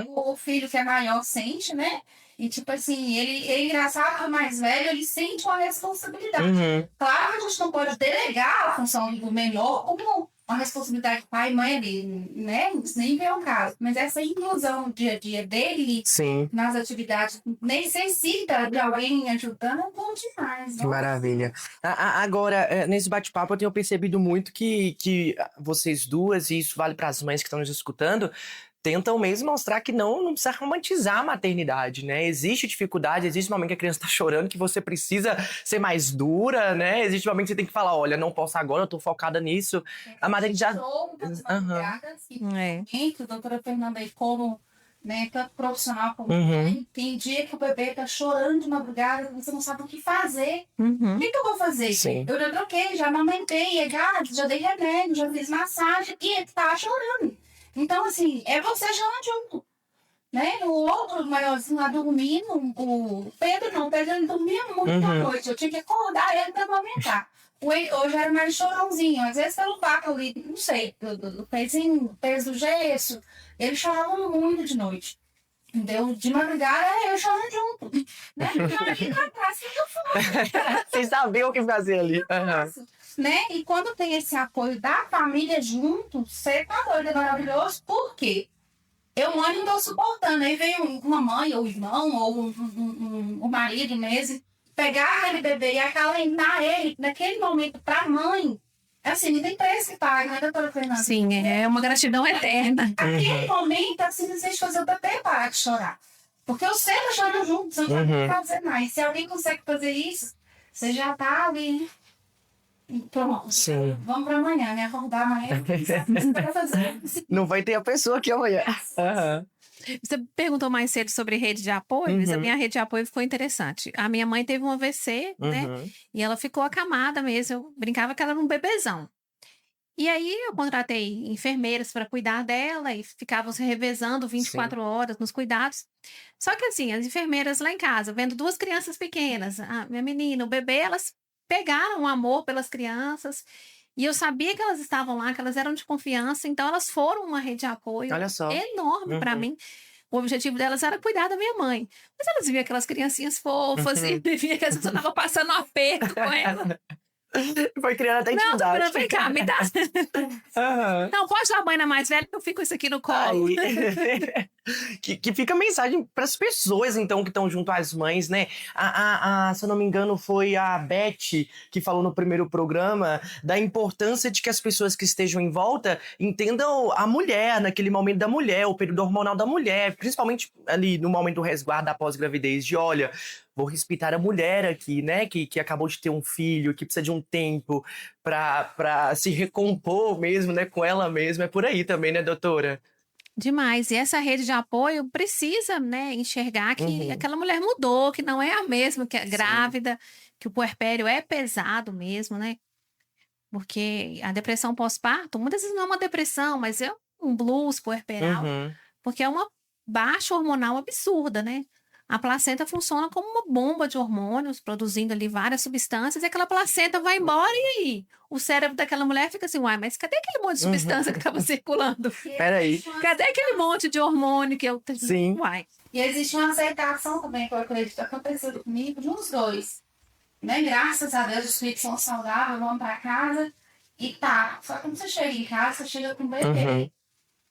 o filho que é maior sente, né? E, tipo assim, ele é engraçado, o mais velho, ele sente uma responsabilidade. Claro que a gente não pode delegar a função do menor como uma responsabilidade do pai e mãe ali, né? Isso nem vê o caso. Mas essa inclusão no dia a dia dele, nas atividades, necessita de alguém ajudando, é bom demais. Que maravilha. Agora, nesse bate-papo, eu tenho percebido muito que vocês duas, e isso vale para as mães que estão nos escutando, tentam mesmo mostrar que não precisa romantizar a maternidade, né? Existe dificuldade, existe um momento que a criança tá chorando, que você precisa ser mais dura, né? Existe um momento que você tem que falar, olha, não posso agora, eu tô focada nisso. A maternidade... A doutora Fernanda aí, como, né, tanto profissional como mãe, tem dia que o bebê tá chorando de madrugada, você não sabe o que fazer. O que eu vou fazer? Eu já troquei, já amamentei, já dei remédio, já fiz massagem, e ele tá chorando. Então, assim, é você chorando junto, né? O outro maiorzinho lá dormindo, o Pedro ele dormia muito à noite. Eu tinha que acordar ele pra amamentar. Hoje era mais chorãozinho, às vezes pelo papo ali, não sei, do peso do gesso, ele chorava muito de noite. Entendeu? De madrugada, eu chorando junto. Né? Então, ali na praça, eu fui. Vocês sabiam o que fazer ali. Né? E quando tem esse apoio da família junto, você tá doido, é maravilhoso. Por quê? Eu, mãe, não tô suportando. Aí veio uma mãe, ou irmão, ou o marido mesmo, pegar aquele bebê e acalentar ele naquele momento pra mãe. Assim, não tem preço que paga, né, doutora Fernanda? Sim, é uma gratidão eterna. Aquele momento, assim, não sei fazer o bebê parar de chorar. Porque eu sei que choro junto, você não sabe fazer mais. Se alguém consegue fazer isso, você já tá ali. Pronto. Vamos pra amanhã, né? Acordar amanhã. Não vai ter a pessoa aqui amanhã. Você perguntou mais cedo sobre rede de apoio, mas a minha rede de apoio ficou interessante. A minha mãe teve um AVC, né? E ela ficou acamada mesmo. Eu brincava que ela era um bebezão. E aí eu contratei enfermeiras para cuidar dela e ficavam se revezando 24 horas nos cuidados. Só que assim, as enfermeiras lá em casa, vendo duas crianças pequenas, a minha menina, o bebê, elas pegaram um amor pelas crianças e eu sabia que elas estavam lá, que elas eram de confiança, então elas foram uma rede de apoio enorme para mim. O objetivo delas era cuidar da minha mãe. Mas elas viam aquelas criancinhas fofas e viam que a gente estava passando um aperto com ela. Foi criando até intimidade. Não, vem cá, me dá. Não, pode dar banho na mais velha que eu fico isso aqui no colo. Que fica a mensagem para as pessoas, então, que estão junto às mães, né? Se eu não me engano, foi a Beth que falou no primeiro programa da importância de que as pessoas que estejam em volta entendam a mulher, naquele momento da mulher, o período hormonal da mulher, principalmente ali no momento do resguardo da pós-gravidez, de olha, vou respeitar a mulher aqui, né? Que acabou de ter um filho, que precisa de um tempo para se recompor mesmo, né? Com ela mesma. É por aí também, né, doutora? Demais. E essa rede de apoio precisa, né, enxergar que aquela mulher mudou, que não é a mesma que é grávida, que o puerpério é pesado mesmo, né? Porque a depressão pós-parto, muitas vezes não é uma depressão, mas é um blues puerperal, porque é uma baixa hormonal absurda, né? A placenta funciona como uma bomba de hormônios, produzindo ali várias substâncias, e aquela placenta vai embora, e aí? O cérebro daquela mulher fica assim, uai, mas cadê aquele monte de substância que estava circulando? Peraí. Cadê aquele monte de hormônio que eu... Sim. Uai. E existe uma aceitação também, que eu acredito que aconteceu comigo, de uns dois. Né? Graças a Deus, os filhos são saudáveis, vão pra casa e tá. Só que quando você chega em casa, você chega com um bebê.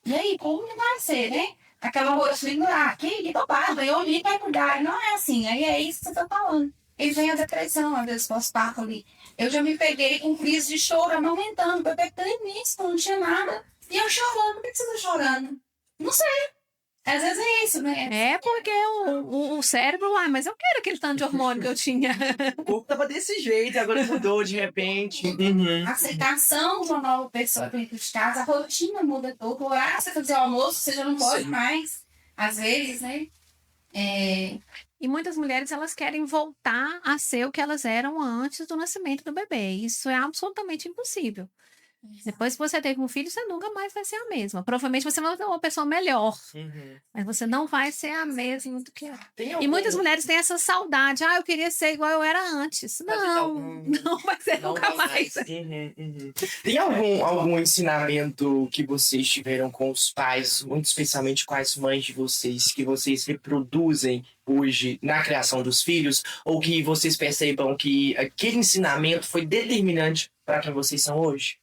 E aí, como que vai ser, né? Aquela rotina, que bobagem, eu li pra cuidar. Não é assim, aí é isso que você tá falando. E vem a depressão, às vezes, pós-parto ali. Eu já me peguei com crise de choro, amamentando, o bebê pleníssimo, não tinha nada. E eu chorando, por que você tá chorando? Não sei. Às vezes é isso, né? É porque o cérebro, mas eu quero aquele tanto de hormônio que eu tinha. O corpo tava desse jeito, agora mudou de repente. A aceitação de uma nova pessoa dentro de casa, a rotina muda todo. O horário que você fazer o almoço, você já não pode mais, às vezes, né? E muitas mulheres, elas querem voltar a ser o que elas eram antes do nascimento do bebê. Isso é absolutamente impossível. Depois que você teve um filho, você nunca mais vai ser a mesma. Provavelmente você vai ser uma pessoa melhor, mas você não vai ser a mesma do que era. E muitas mulheres têm essa saudade. Eu queria ser igual eu era antes. Não vai ser nunca mais. Tem algum ensinamento que vocês tiveram com os pais, muito especialmente com as mães de vocês, que vocês reproduzem hoje na criação dos filhos? Ou que vocês percebam que aquele ensinamento foi determinante para quem vocês são hoje?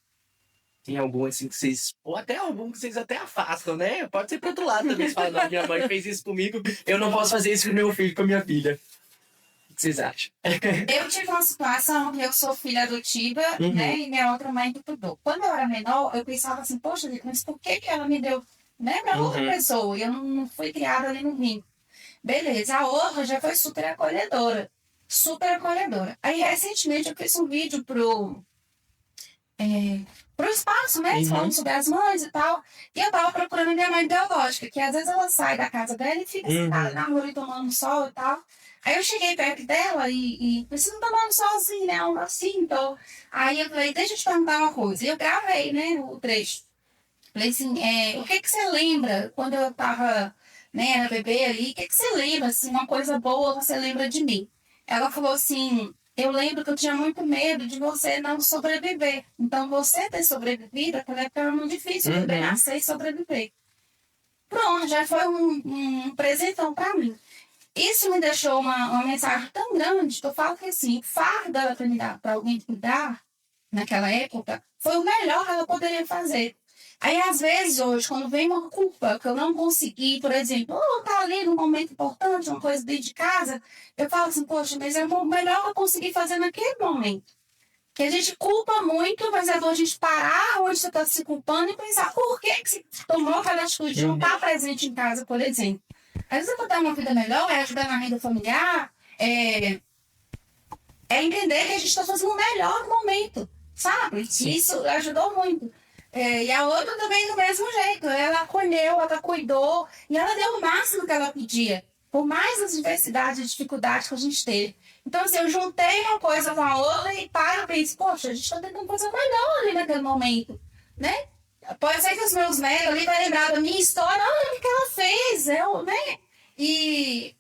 Tem algum assim que vocês... Ou até algum que vocês até afastam, né? Pode ser pro outro lado também. Você fala, não, minha mãe fez isso comigo, eu não posso fazer isso com meu filho, com a minha filha. O que vocês acham? Eu tive uma situação que eu sou filha adotiva, né? E minha outra mãe que cuidou. Quando eu era menor, eu pensava assim, poxa, mas por que ela me deu, né, pra outra pessoa? E eu não fui criada ali no Rio. Beleza, a outra já foi super acolhedora. Super acolhedora. Aí, recentemente, eu fiz um vídeo pro espaço, né? Falando sobre as mães e tal. E eu tava procurando minha mãe biológica, que às vezes ela sai da casa dela e fica sentada na rua tomando sol e tal. Aí eu cheguei perto dela e preciso tomando solzinho, né? Algo assim, então. Aí eu falei, deixa eu te perguntar uma coisa. E eu gravei, né, o trecho. Falei assim, o que você lembra quando eu tava, né, era bebê ali? O que você lembra, assim, uma coisa boa você lembra de mim? Ela falou assim, eu lembro que eu tinha muito medo de você não sobreviver. Então, você ter sobrevivido, aquela época era muito difícil, bebê nascer e sobreviver. Pronto, já foi um presentão pra mim. Isso me deixou uma mensagem tão grande, que eu falo que assim, o fardo dela para alguém cuidar, naquela época, foi o melhor que ela poderia fazer. Aí, às vezes, hoje, quando vem uma culpa que eu não consegui, por exemplo, tá ali num momento importante, uma coisa dentro de casa, eu falo assim, poxa, mas é o melhor que eu consegui fazer naquele momento. Que a gente culpa muito, mas é bom a gente parar onde você está se culpando e pensar por que você tomou aquela atitude de não estar presente em casa, por exemplo. Às vezes, para dar uma vida melhor, é ajudar na renda familiar, é entender que a gente está fazendo o melhor no momento, sabe? Sim. Isso ajudou muito. E a outra também do mesmo jeito. Ela acolheu, ela cuidou e ela deu o máximo que ela podia, por mais as diversidades e dificuldades que a gente teve. Então, assim, eu juntei uma coisa com a outra e paro e penso, poxa, a gente está tentando fazer o melhor ali naquele momento, né? Pode ser que os meus netos ali vão lembrar da minha história, olha o que ela fez, né? E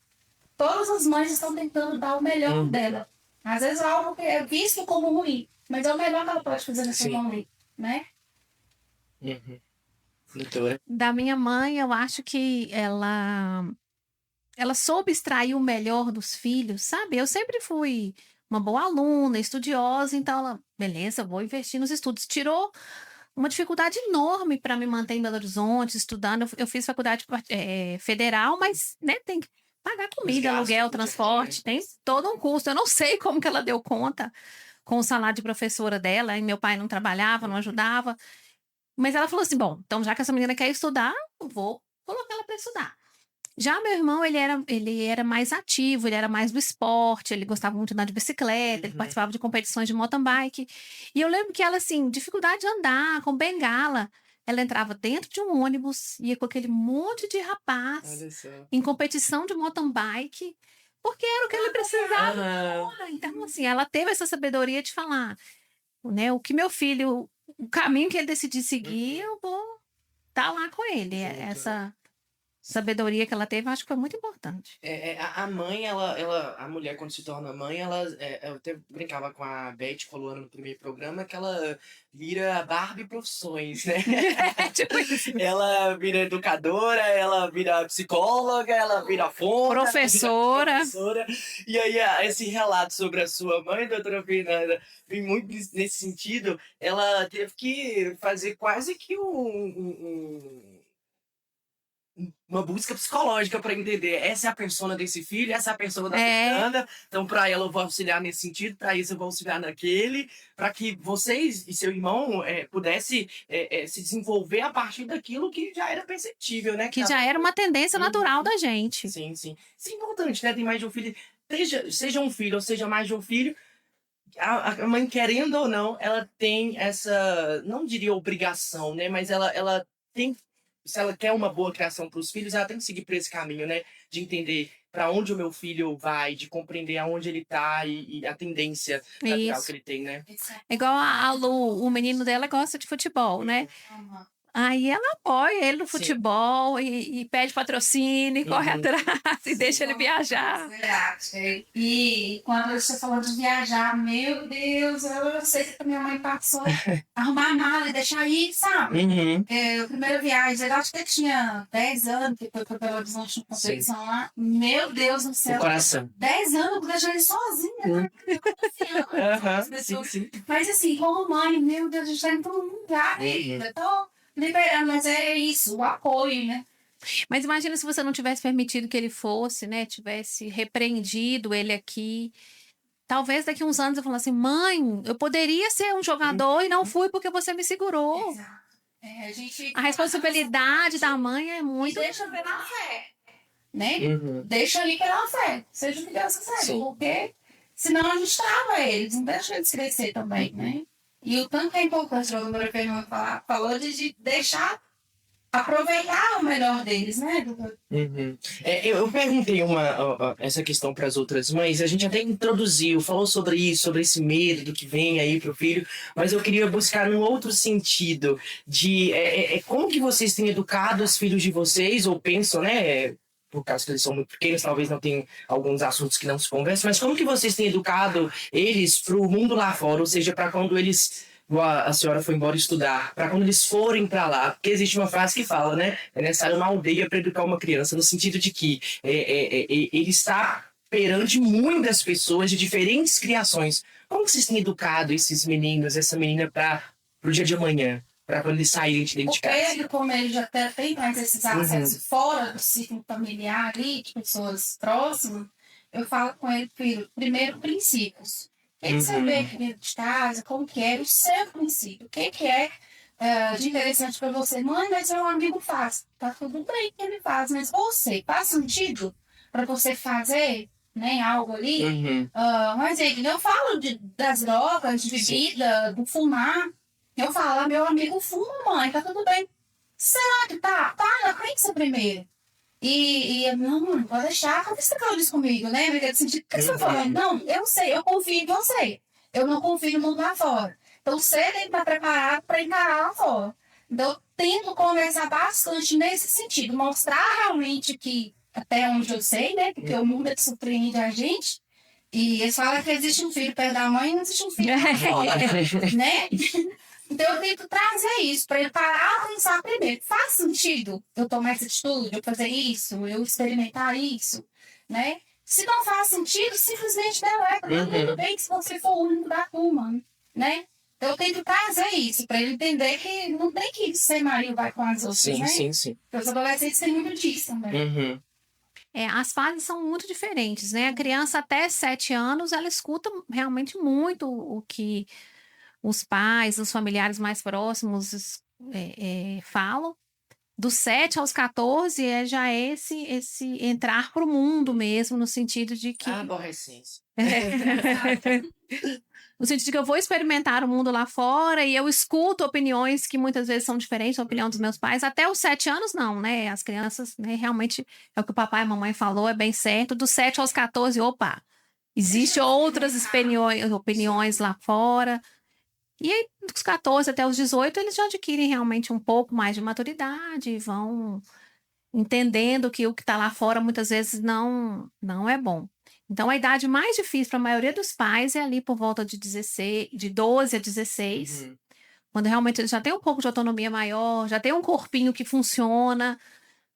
todas as mães estão tentando dar o melhor dela. Às vezes algo que é visto como ruim, mas é o melhor que ela pode fazer nesse momento, né? Da minha mãe, eu acho que ela soube extrair o melhor dos filhos, sabe? Eu sempre fui uma boa aluna, estudiosa, então ela, beleza, vou investir nos estudos. Tirou uma dificuldade enorme para me manter em Belo Horizonte, estudando. Eu fiz faculdade federal, mas, né, tem que pagar comida, aluguel, transporte, tem todo um custo. Eu não sei como que ela deu conta com o salário de professora dela, e meu pai não trabalhava, não ajudava. Mas ela falou assim, bom, então já que essa menina quer estudar, eu vou colocar ela para estudar. Já meu irmão, ele era mais ativo, ele era mais do esporte, ele gostava muito de andar de bicicleta, ele participava de competições de mountain bike. E eu lembro que ela, assim, dificuldade de andar, com bengala, ela entrava dentro de um ônibus, ia com aquele monte de rapaz em competição de mountain bike, porque era o que ele precisava. Então, assim, ela teve essa sabedoria de falar, né, o que meu filho, o caminho que ele decidir seguir, eu vou estar lá com ele. Essa sabedoria que ela teve, eu acho que foi muito importante. A mãe, a mulher, quando se torna mãe, eu até brincava com a Beth Coluana no primeiro programa, que ela vira Barbie profissões, né? Tipo isso. Ela vira educadora, ela vira psicóloga, ela vira fonte, Professora. E aí, esse relato sobre a sua mãe, doutora Fernanda, vem muito nesse sentido. Ela teve que fazer quase que uma busca psicológica para entender essa é a persona desse filho, essa é a persona da Fernanda. Então, para ela eu vou auxiliar nesse sentido, para isso eu vou auxiliar naquele, para que vocês e seu irmão pudessem se desenvolver a partir daquilo que já era perceptível, né? Que já era uma tendência natural da gente. Sim, sim. Isso é importante, né? Tem mais de um filho. Seja um filho ou seja mais de um filho, a mãe, querendo ou não, ela tem essa, não diria obrigação, né? Mas ela tem, se ela quer uma boa criação para os filhos, ela tem que seguir por esse caminho, né? De entender para onde o meu filho vai, de compreender aonde ele tá e a tendência natural que ele tem, né? Igual a Lu, o menino dela gosta de futebol, né? Aí ela apoia ele no futebol e pede patrocínio, e corre atrás e deixa ele viajar. Verdade. E quando você falou de viajar, meu Deus, eu sei que a minha mãe passou arrumar a mala e deixar ir, sabe? A primeira viagem, eu acho que eu tinha 10 anos, que foi para Belo Horizonte, uma competição lá. Meu Deus do céu. O coração. 10 anos, eu deixei ele sozinha. Sim. Mas assim, como mãe, meu Deus, a gente tá indo para um lugar. Eu tô liberando, mas é isso, o apoio, né? Mas imagina se você não tivesse permitido que ele fosse, né? Tivesse repreendido ele aqui. Talvez daqui a uns anos eu falasse assim, mãe, eu poderia ser um jogador e não fui porque você me segurou. Exato. A responsabilidade da mãe é muito... E deixa pela fé, né? Deixa ali pela fé, seja o que Deus quiser, porque senão a gente trava eles, não deixa eles crescer também, né? E o tanto que é importante, a doutora Fernanda falou de deixar aproveitar o melhor deles, né? Eu perguntei essa questão para as outras mães, a gente até introduziu, falou sobre isso, sobre esse medo do que vem aí pro filho, mas eu queria buscar um outro sentido de como que vocês têm educado os filhos de vocês, ou pensam, né? Por causa que eles são muito pequenos, talvez não tenham alguns assuntos que não se conversam, mas como que vocês têm educado eles pro mundo lá fora, ou seja, para quando eles, a senhora foi embora estudar, para quando eles forem para lá, porque existe uma frase que fala, né, é necessário uma aldeia para educar uma criança, no sentido de que ele está perante muitas pessoas de diferentes criações. Como que vocês têm educado esses meninos, essa menina para o dia de amanhã? Para quando eles saírem de dentro de casa. O Pedro, como ele já tem mais esses acessos fora do ciclo familiar ali, de pessoas próximas, eu falo com ele, filho, primeiro, princípios. O que você vê aqui dentro de casa, como que é o seu princípio, o que é de interessante para você. Mãe, mas meu amigo faz. Tá tudo bem que ele faz, mas você, faz sentido para você fazer, né, algo ali? Mas eu falo das drogas, de bebida, do fumar. Eu falo, meu amigo fuma, mãe, tá tudo bem. Será que tá? Para, pensa primeiro. Não, pode deixar, por que você falou isso comigo, né? O que você tá falando? Não, eu sei, eu confio em você. Eu não confio no mundo lá fora. Então, você tem que estar preparado para encarar lá fora. Então, eu tento conversar bastante nesse sentido, mostrar realmente que, até onde eu sei, né? Porque o mundo surpreende a gente. E eles falam que existe um filho perto da mãe e não existe um filho lá fora, né? Então, eu tento trazer isso para ele parar a pensar primeiro. Faz sentido eu tomar essa atitude, eu fazer isso, eu experimentar isso, né? Se não faz sentido, simplesmente deleta. Tudo bem que se você for o único da turma, né? Então, eu tento trazer isso, para ele entender que não tem que ser Maria vai com as outras, Sim, né? sim, sim. Porque os adolescentes têm muito disso também. Uhum. As fases são muito diferentes, né? A criança até 7 anos, ela escuta realmente muito o que os pais, os familiares mais próximos falam. Dos 7 aos 14 já é esse entrar para o mundo mesmo, no sentido de que... Aborrecência. No sentido de que eu vou experimentar o mundo lá fora e eu escuto opiniões que muitas vezes são diferentes da opinião dos meus pais. Até os 7 anos, não, né? As crianças, né, realmente, é o que o papai e a mamãe falou, é bem certo. Dos 7 aos 14, opa, existem outras opiniões lá fora. E aí, dos 14 até os 18, eles já adquirem realmente um pouco mais de maturidade, vão entendendo que o que está lá fora muitas vezes não é bom. Então, a idade mais difícil para a maioria dos pais é ali por volta de 12 a 16, Uhum. quando realmente eles já têm um pouco de autonomia maior, já tem um corpinho que funciona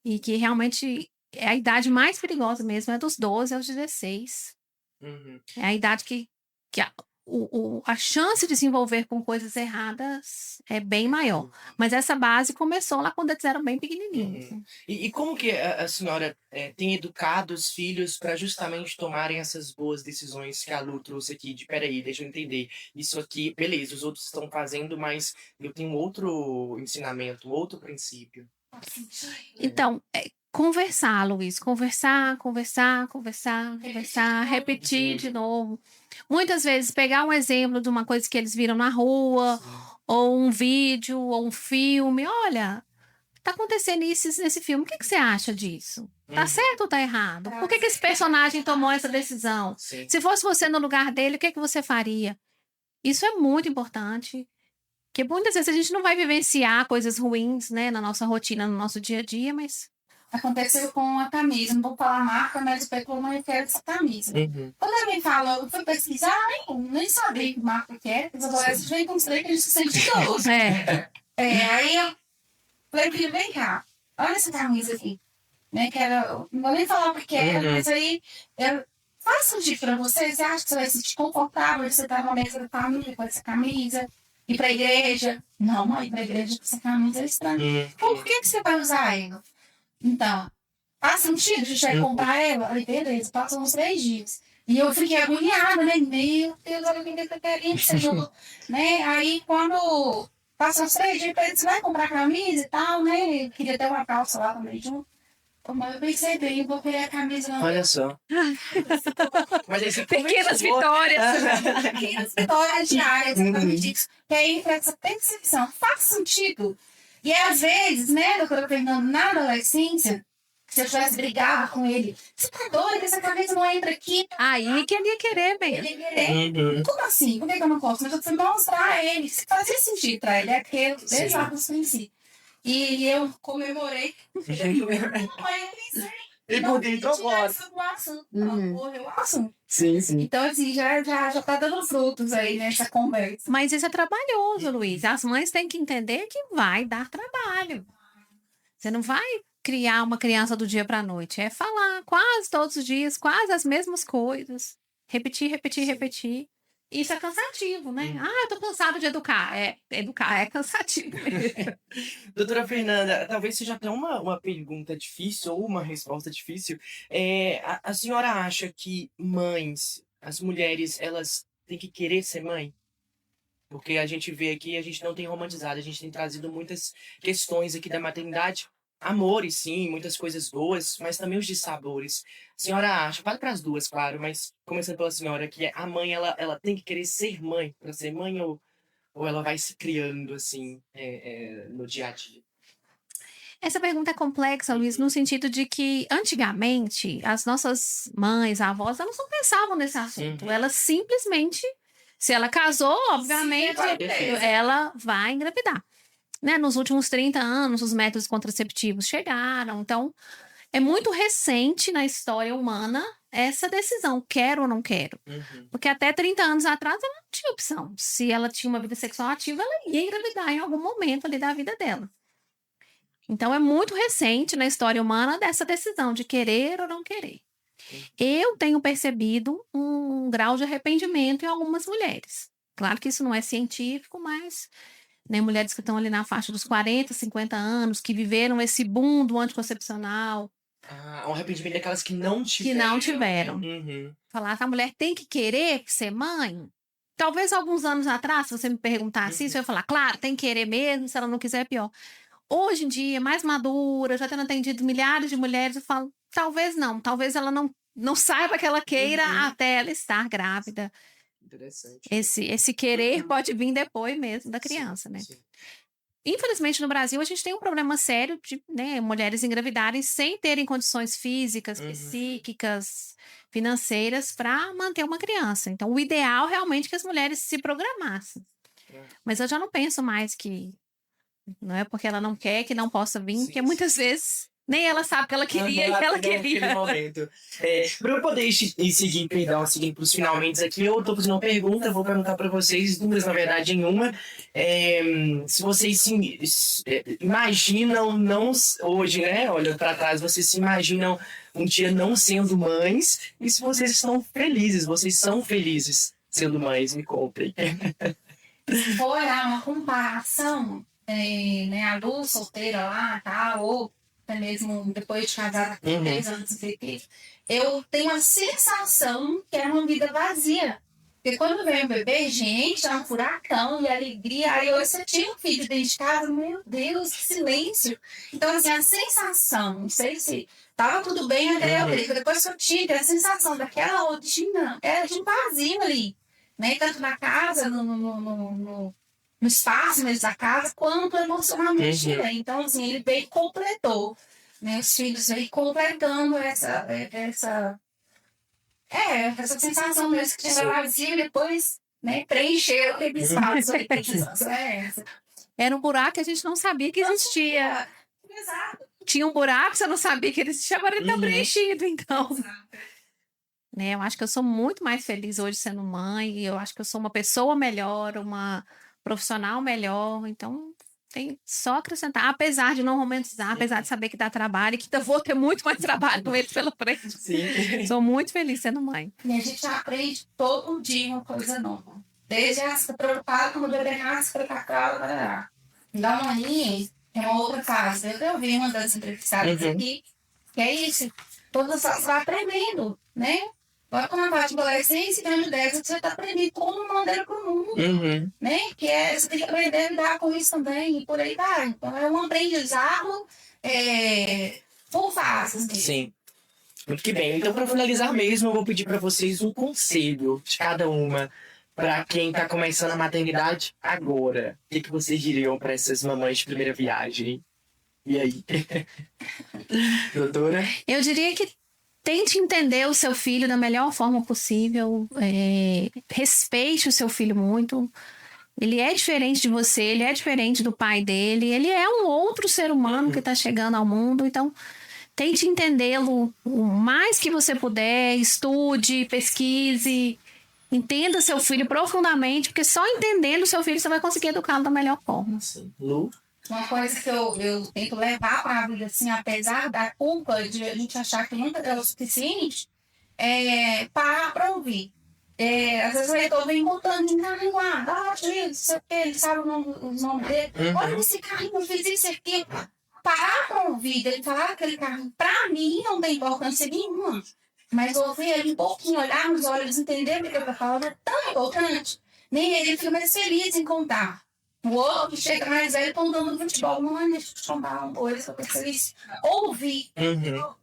e que realmente é a idade mais perigosa mesmo, é dos 12 aos 16. Uhum. É a idade que a chance de se envolver com coisas erradas é bem maior. Mas essa base começou lá quando eles eram bem pequenininhos. Uhum. E como que a senhora tem educado os filhos para justamente tomarem essas boas decisões que a Lu trouxe aqui, de peraí, deixa eu entender, isso aqui, beleza, os outros estão fazendo, mas eu tenho outro ensinamento, outro princípio. Então, conversar, Luiz, conversar, repetir de novo. Muitas vezes pegar um exemplo de uma coisa que eles viram na rua, ou um vídeo, ou um filme. Olha, tá acontecendo isso nesse filme. O que você acha disso? Tá certo ou tá errado? Por que esse personagem tomou essa decisão? Sim. Se fosse você no lugar dele, o que você faria? Isso é muito importante. Porque muitas vezes a gente não vai vivenciar coisas ruins, né, na nossa rotina, no nosso dia a dia, mas... Aconteceu com a camisa, não vou falar a marca, mas eu não quero essa camisa. Uhum. Quando alguém fala, eu fui pesquisar, nem sabia que marca que é, os adolescentes vêm com os três que a gente se sente idoso. Aí eu falei, filho, vem cá, olha essa camisa aqui. Né, que era, não vou nem falar o que era, mas aí faz sentido pra você? Você acha que você vai se sentir confortável de você estar na mesa da família com essa camisa? Ir pra igreja? Não, mãe, ir pra igreja com essa camisa é estranho. Por que você vai usar ela? Então, faz sentido de você comprar ela? Aí, beleza, passam uns 3 dias. E eu fiquei agoniada, né? Meu Deus, olha quem que eu queria, né? Aí, quando passam uns 3 dias, você vai comprar camisa e tal, né? Queria ter uma calça lá também junto. Mas eu pensei bem, vou querer a camisa. Olha só. Mas aí você Pequenas conversou. vitórias. Pequenas vitórias diárias, exatamente isso. Que aí entra essa percepção. Faz sentido. E às vezes, né, doutora Fernanda, na adolescência, se eu tivesse brigado com ele, você tá doida, essa camisa não entra aqui. Aí que ele ia querer mesmo. Ele ia querer. Como assim? Por que eu não posso? Mas eu preciso mostrar a ele. Se fazia sentido pra ele, aquele, desde lá que eu conheci. E eu comemorei. E por dentro agora. Morreu o assunto. Sim, sim. Então, assim, já tá dando frutos aí nessa conversa. Mas isso é trabalhoso, Luiz. As mães têm que entender que vai dar trabalho. Você não vai criar uma criança do dia para a noite. É falar quase todos os dias, quase as mesmas coisas. Repetir. Isso é cansativo, né? Eu tô cansado de educar. Educar é cansativo. Doutora Fernanda, talvez seja até uma pergunta difícil ou uma resposta difícil. A senhora acha que mães, as mulheres, elas têm que querer ser mãe? Porque a gente vê aqui, a gente não tem romantizado, a gente tem trazido muitas questões aqui da maternidade. Amores, sim, muitas coisas boas, mas também os dissabores. A senhora acha, vale para as duas, claro, mas começando pela senhora, que a mãe, ela tem que querer ser mãe para ser mãe ou ela vai se criando, assim, no dia a dia? Essa pergunta é complexa, Luiz, no sentido de que, antigamente, as nossas mães, avós, elas não pensavam nesse assunto. Elas simplesmente, se ela casou, obviamente, ela vai engravidar. Né? Nos últimos 30 anos, os métodos contraceptivos chegaram. Então, é muito recente na história humana essa decisão, quero ou não quero. Porque até 30 anos atrás, ela não tinha opção. Se ela tinha uma vida sexual ativa, ela ia engravidar em algum momento ali da vida dela. Então, é muito recente na história humana dessa decisão de querer ou não querer. Eu tenho percebido um grau de arrependimento em algumas mulheres. Claro que isso não é científico, mas né, mulheres que estão ali na faixa dos 40, 50 anos, que viveram esse boom do anticoncepcional. Um arrependimento daquelas que não tiveram. Que não tiveram. Uhum. Falar que a mulher tem que querer ser mãe. Talvez alguns anos atrás, se você me perguntasse isso, eu ia falar, claro, tem que querer mesmo, se ela não quiser é pior. Hoje em dia, mais madura, já tendo atendido milhares de mulheres, eu falo, talvez não, talvez ela não saiba que ela queira até ela estar grávida. Interessante. Esse querer pode vir depois mesmo da criança, né? Sim. Infelizmente, no Brasil, a gente tem um problema sério de mulheres engravidarem sem terem condições físicas, psíquicas, financeiras para manter uma criança. Então, o ideal realmente é que as mulheres se programassem. Mas eu já não penso mais que não é porque ela não quer que não possa vir, porque muitas vezes nem ela sabe que ela queria e ela queria. Momento. Para eu poder seguir para os finalmente aqui, eu estou fazendo uma pergunta, vou perguntar para vocês, duas na verdade em uma. Se vocês se imaginam, não hoje, né? Olhando para trás, vocês se imaginam um dia não sendo mães, e se vocês são felizes sendo mães, me contem. Se for olhar uma comparação, né, a Lu solteira lá, tá, ou até mesmo depois de casada com 3 anos de bebê, eu tenho a sensação que é uma vida vazia. Porque quando vem o bebê, gente, é um furacão e alegria. Aí hoje você tinha um filho dentro de casa, meu Deus, que silêncio. Então, assim, a sensação, não sei se tava tudo bem até eu ver, depois que eu tive a sensação daquela rotina, era de um vazio ali, né? Tanto na casa, no espaço mesmo da casa, quanto emocionalmente. Né? Então, assim, ele veio e completou. Né? Os filhos veio completando essa sensação mesmo que tinha vazio e depois, né, preencheu aquele espaço. Era um buraco que a gente não sabia que existia. Exato. Tinha um buraco, você não sabia que ele existia, agora ele está preenchido, então. Né, eu acho que eu sou muito mais feliz hoje sendo mãe, eu acho que eu sou uma pessoa melhor, uma profissional melhor, então tem só acrescentar, apesar de não romantizar, apesar de saber que dá trabalho e que eu vou ter muito mais trabalho com ele pela frente. Sim. Sou muito feliz sendo mãe. E a gente aprende todo dia uma coisa nova. Desde a se preocupar com o bebê nasce, para cacau, da maninha, é uma outra fase. Eu vi uma das entrevistadas aqui, que é isso, todas você vai aprendendo, né? Agora, quando vai de adolescência, tem 10 você está aprendendo como mandar para o mundo, né? Que você tem que aprender a lidar com isso também, e por aí vai. Então, é um aprendizado por fases. Sim. Muito que bem. Então, para finalizar mesmo, eu vou pedir para vocês um conselho de cada uma para quem está começando a maternidade agora. O que vocês diriam para essas mamães de primeira viagem? E aí? Doutora? Eu diria que tente entender o seu filho da melhor forma possível, respeite o seu filho muito. Ele é diferente de você, ele é diferente do pai dele, ele é um outro ser humano que está chegando ao mundo, então tente entendê-lo o mais que você puder, estude, pesquise, entenda seu filho profundamente, porque só entendendo o seu filho você vai conseguir educá-lo da melhor forma. Lu? Uma coisa que eu tento levar para a vida, assim, apesar da culpa de a gente achar que nunca é o suficiente, é parar para ouvir. Às vezes o leitor vem botando em carrinho lá, ele sabe os nomes dele. Olha esse carrinho, eu fiz isso aqui. Parar para ouvir, ele falar aquele carrinho, para mim não tem importância nenhuma. Mas ouvir ele um pouquinho, olhar nos olhos, entender o que ele está falando é tão importante. Nem ele fica mais feliz em contar. O outro que chega mais velho, estão dando futebol, não deixa de tomar um coisa, eu pensei isso. Ouvir.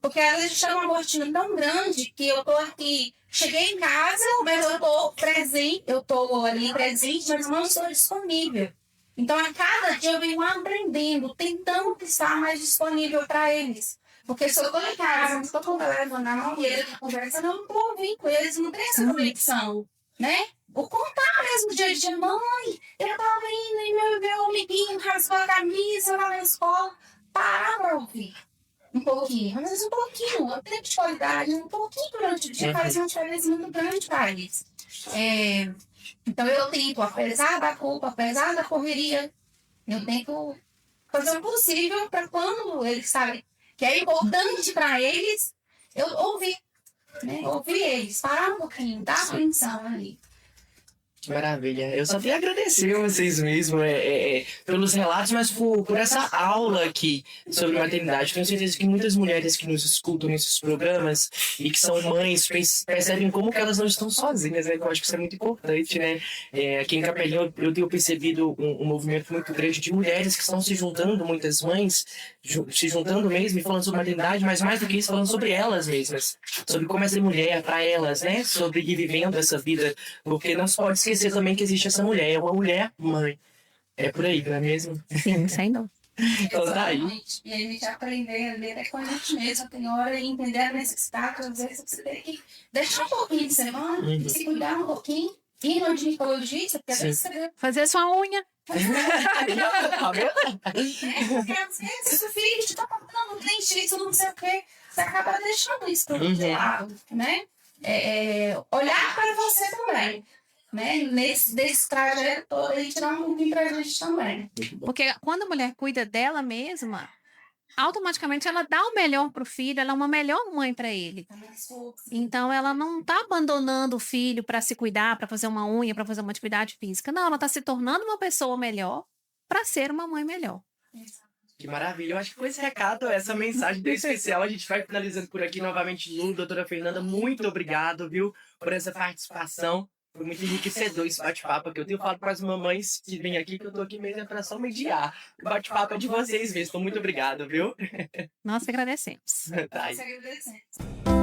Porque às vezes chega uma rotina tão grande que eu tô aqui, cheguei em casa, mas eu tô presente, eu tô ali presente, mas não estou disponível. Então a cada dia eu venho aprendendo, tentando estar mais disponível para eles. Porque se eu tô em casa, não estou com o telefone na mão e eles conversam, eu não tô ouvindo com eles, não tem essa conexão, né? Vou contar mesmo dia a dia, mãe, eu tava indo e meu amiguinho rasgou a camisa lá na escola. Parar pra ouvir um pouquinho, às vezes um pouquinho, um tempo de qualidade, um pouquinho durante o dia faz uma diferença muito grande para eles. Então eu tento, apesar da culpa, apesar da correria, eu tento fazer o possível para quando eles sabem que é importante para eles, eu ouvir, né? Ouvir eles, parar um pouquinho, dar atenção ali. Que maravilha. Eu só tenho a agradecer a vocês mesmo pelos relatos, mas por essa aula aqui sobre maternidade. Tenho certeza que muitas mulheres que nos escutam nesses programas e que são mães percebem como que elas não estão sozinhas, né? Eu acho que isso é muito importante, né? Aqui em Capelinha eu tenho percebido um movimento muito grande de mulheres que estão se juntando, muitas mães se juntando mesmo e falando sobre maternidade, mas mais do que isso, falando sobre elas mesmas, sobre como é ser mulher para elas, né? Sobre ir vivendo essa vida, porque não se pode esquecer também que existe essa mulher, é uma mulher mãe. É por aí, não é mesmo? Sim, sem dúvida. Então tá aí. E a gente aprender a ler com a gente mesmo, tem hora e entender a necessidade, às vezes você tem que deixar um pouquinho de semana, se cuidar um pouquinho, ir no ginecologista, porque às vezes você... Fazer sua unha. Tá vendo? Porque às vezes o filho te tá falando, não tem jeito, não sei o quê, você acaba deixando isso pro lado, né? Olhar para você também, né? Nesse trajeto todo, e tirar um pouquinho pra gente também. Porque quando a mulher cuida dela mesma, automaticamente ela dá o melhor pro filho, ela é uma melhor mãe para ele. Então ela não tá abandonando o filho para se cuidar, para fazer uma unha, para fazer uma atividade física. Não, ela tá se tornando uma pessoa melhor para ser uma mãe melhor. Que maravilha. Eu acho que com esse recado, essa mensagem tão especial, a gente vai finalizando por aqui novamente. Lu, doutora Fernanda, muito obrigado, viu, por essa participação. Foi muito enriquecedor esse bate-papo que eu tenho falado para as mamães que vêm aqui, que eu tô aqui mesmo para só mediar. O bate-papo é de vocês mesmo. Então, muito obrigado, viu? Nós que agradecemos. Tá aí. Nós agradecemos.